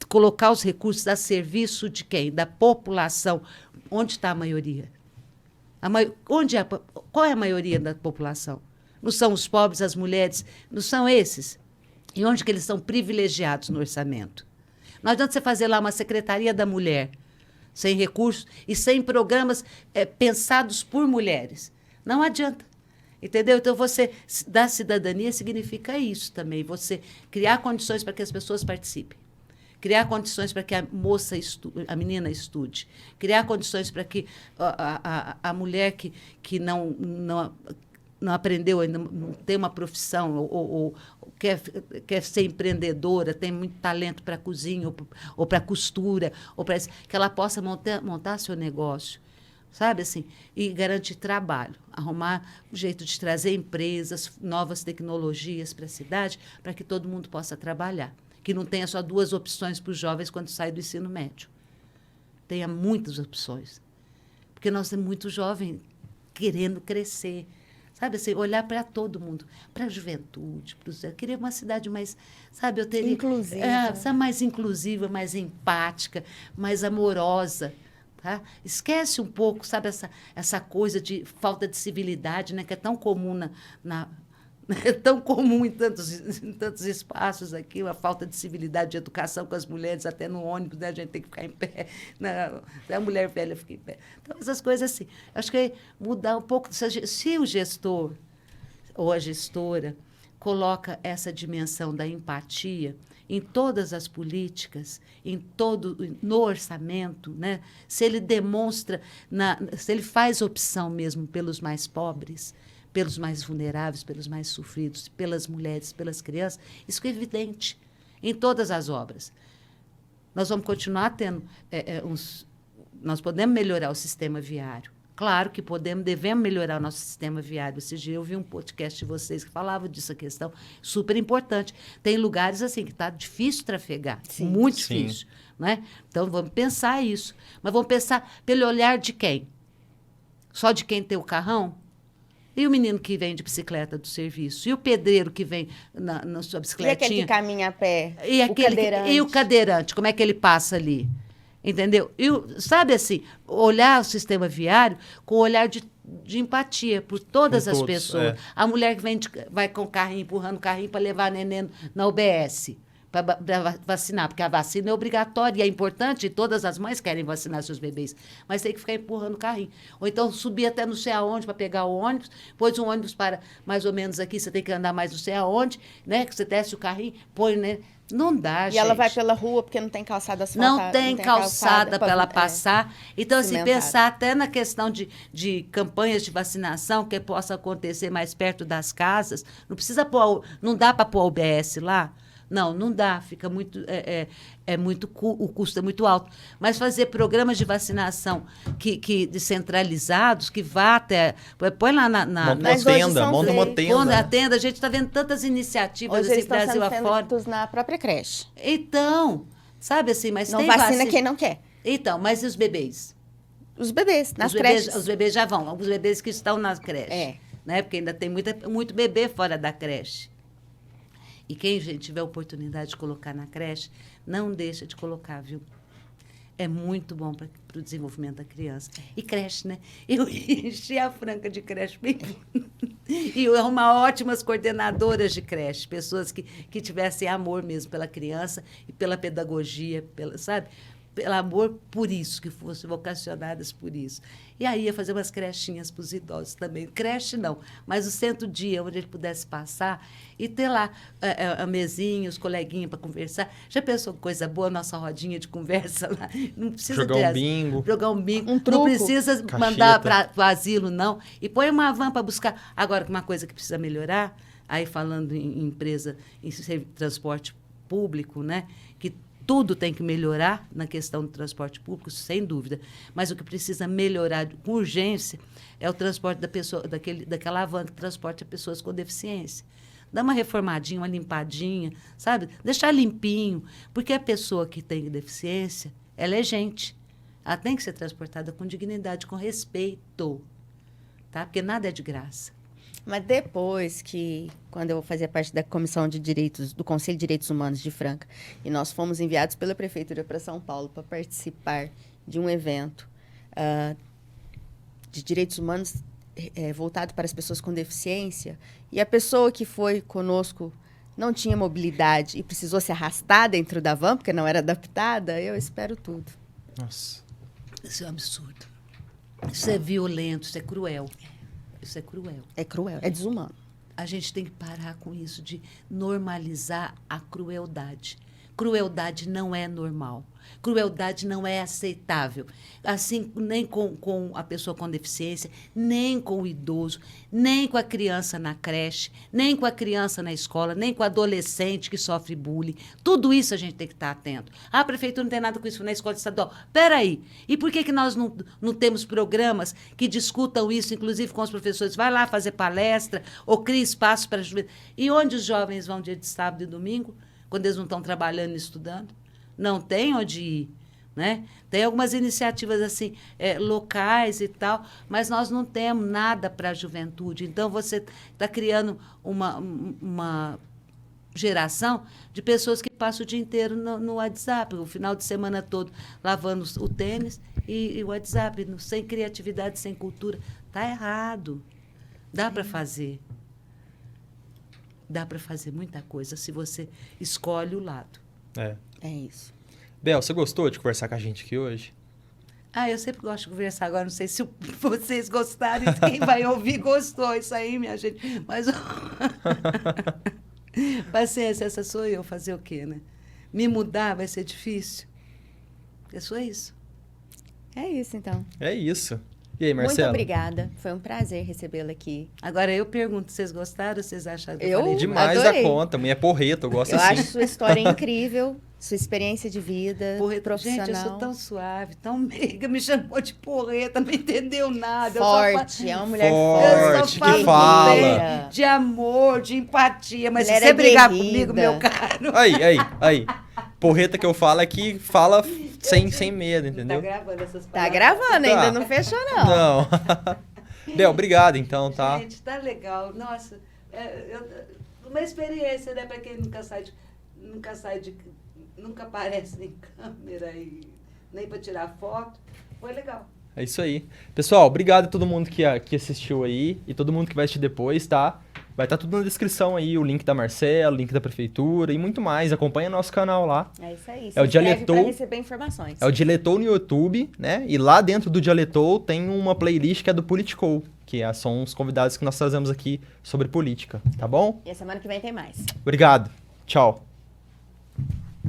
Colocar os recursos a serviço de quem? Da população. Onde está a maioria? Qual é a maioria da população? Não são os pobres, as mulheres? Não são esses? E onde que eles são privilegiados no orçamento? Não adianta você fazer lá uma Secretaria da Mulher sem recursos e sem programas pensados por mulheres. Não adianta. Entendeu? Então, você dar cidadania significa isso também. Você criar condições para que as pessoas participem. Criar condições para que a menina estude. Criar condições para que a mulher que não aprendeu, ainda não tem uma profissão ou quer ser empreendedora, tem muito talento para cozinha ou para costura, que ela possa montar seu negócio, sabe assim? E garantir trabalho, arrumar um jeito de trazer empresas, novas tecnologias para a cidade, para que todo mundo possa trabalhar. Que não tenha só 2 opções para os jovens quando saem do ensino médio. Tenha muitas opções. Porque nós temos muito jovem querendo crescer. Sabe assim, olhar para todo mundo, para a juventude, para os... Eu queria uma cidade mais, sabe, eu teria... Inclusiva. Mais inclusiva, mais empática, mais amorosa. Tá? Esquece um pouco, sabe, essa coisa de falta de civilidade, né, que é tão comum é tão comum em tantos espaços aqui, a falta de civilidade, de educação com as mulheres, até no ônibus, né, a gente tem que ficar em pé. A mulher velha fica em pé. Então, essas coisas assim. Acho que mudar um pouco. Se o gestor ou a gestora coloca essa dimensão da empatia em todas as políticas, no orçamento, né? Se ele demonstra, se ele faz opção mesmo pelos mais pobres, pelos mais vulneráveis, pelos mais sofridos, pelas mulheres, pelas crianças, isso é evidente em todas as obras. Nós vamos continuar tendo nós podemos melhorar o sistema viário. Claro que devemos melhorar o nosse sistema viário. Esse dia eu vi um podcast de vocês que falava disso, questão super importante. Tem lugares assim que está difícil trafegar, sim, muito difícil. Né? Então, vamos pensar isso. Mas vamos pensar pelo olhar de quem? Só de quem tem o carrão? E o menino que vem de bicicleta do serviço? E o pedreiro que vem na sua E bicicletinha? aquele que caminha a pé? E o cadeirante, como é que ele passa ali? Entendeu? Sabe assim, olhar o sistema viário com o olhar de empatia por todas as pessoas. A mulher que vai com o carrinho, empurrando o carrinho para levar neném na UBS, para vacinar, porque a vacina é obrigatória e é importante, e todas as mães querem vacinar seus bebês, mas tem que ficar empurrando o carrinho. Ou então subir até não sei aonde para pegar o ônibus, depois o ônibus para mais ou menos aqui, você tem que andar mais não sei aonde, né? Que você desce o carrinho, põe, né? Não dá, gente. E ela vai pela rua porque não tem calçada asfaltada. Não tem calçada para ela passar. Então, assim, pensar até na questão de campanhas de vacinação que possa acontecer mais perto das casas. Não dá para pôr a UBS lá. Não dá, fica muito, o custo é muito alto. Mas fazer programas de vacinação descentralizados, que vá até... Põe lá monta uma tenda. A tenda, a gente está vendo tantas iniciativas hoje assim, eles Brasil estão sendo afora. feitos na própria creche. Então, sabe assim, mas não tem vacina quem não quer. Então, mas e os bebês? Os bebês, nas creches. Os bebês já vão, os bebês que estão nas creches. Né? Porque ainda tem muito bebê fora da creche. E quem tiver oportunidade de colocar na creche, não deixa de colocar, viu? É muito bom para o desenvolvimento da criança. E creche, né? Eu enchi a Franca de creche. E arrumar ótimas coordenadoras de creche, pessoas que tivessem amor mesmo pela criança e pela pedagogia, sabe? Pelo amor por isso, que fossem vocacionadas por isso. E aí ia fazer umas crechinhas para os idosos também. Creche não, mas o centro-dia, onde ele pudesse passar e ter lá a mesinha, os coleguinhas para conversar. Já pensou que coisa boa, nossa rodinha de conversa lá? Não precisa jogar um bingo. Jogar um bingo. Um truco. Não precisa mandar para o asilo, não. E põe uma van para buscar. Agora, uma coisa que precisa melhorar, aí falando em empresa, em transporte público, né? Que tudo tem que melhorar na questão do transporte público, sem dúvida. Mas o que precisa melhorar com urgência é o transporte daquela van que transporta pessoas com deficiência. Dá uma reformadinha, uma limpadinha, sabe? Deixar limpinho. Porque a pessoa que tem deficiência, ela é gente. Ela tem que ser transportada com dignidade, com respeito. Tá? Porque nada é de graça. Mas depois quando eu fazia parte da Comissão de Direitos, do Conselho de Direitos Humanos de Franca, e nós fomos enviados pela Prefeitura para São Paulo para participar de um evento de direitos humanos voltado para as pessoas com deficiência, e a pessoa que foi conosco não tinha mobilidade e precisou se arrastar dentro da van, porque não era adaptada, eu espero tudo. Nossa. Isso é um absurdo. Isso é violento, isso é cruel. Isso é cruel. É cruel, é desumano. A gente tem que parar com isso de normalizar a crueldade. Crueldade não é normal. Crueldade não é aceitável. Assim, nem com a pessoa com deficiência, nem com o idoso, nem com a criança na creche, nem com a criança na escola, nem com o adolescente que sofre bullying. Tudo isso a gente tem que estar atento. A prefeitura não tem nada com isso na escola estadual. Peraí, e por que nós não temos programas que discutam isso, inclusive com os professores? Vai lá fazer palestra ou cria espaço para a juventude. E onde os jovens vão dia de sábado e domingo, quando eles não estão trabalhando e estudando? Não tem onde ir, né? Tem algumas iniciativas assim, locais e tal, mas nós não temos nada para a juventude. Então, você está criando uma geração de pessoas que passam o dia inteiro no WhatsApp, o final de semana todo lavando o tênis e o WhatsApp, sem criatividade, sem cultura. Está errado. Dá para fazer. Dá para fazer muita coisa se você escolhe o lado. É isso. Bel, você gostou de conversar com a gente aqui hoje? Eu sempre gosto de conversar. Agora, não sei se vocês gostaram, quem vai ouvir gostou. Isso aí, minha gente. Mas, paciência, essa sou eu. Fazer o quê, né? Me mudar vai ser difícil. É só isso. É isso, então. É isso. E aí, Marcela? Muito obrigada. Foi um prazer recebê-la aqui. Agora, eu pergunto, vocês gostaram? Vocês acharam que eu falei demais adorei. da conta. Mulher porreta, eu gosto eu assim. Eu acho sua história incrível, sua experiência de vida, profissional. Gente, eu sou tão suave, tão meiga. Me chamou de porreta, não entendeu nada. Forte, é uma mulher forte, forte, que fala. De amor, de empatia. Mas mulher se você brigar guerrida. comigo, meu caro... Aí. Porreta que eu falo é que fala sem medo, entendeu? Tá gravando essas Tá palavras. gravando, ainda Tá. não fechou, não. Não. Bel, obrigado então, tá? Gente, tá legal. Nossa, uma experiência, né? Para quem nunca aparece em câmera e nem para tirar foto. Foi legal. É isso aí. Pessoal, obrigado a todo mundo que assistiu aí e todo mundo que vai assistir depois, tá? Vai estar tudo na descrição aí, o link da Marcela, o link da prefeitura e muito mais. Acompanha nosso canal lá. É isso aí. É o Dialetou, para receber informações. é o Dialetou no YouTube, né? E lá dentro do Dialetou tem uma playlist que é do Politicou, que são os convidados que nós trazemos aqui sobre política, tá bom? E a semana que vem tem mais. Obrigado. Tchau.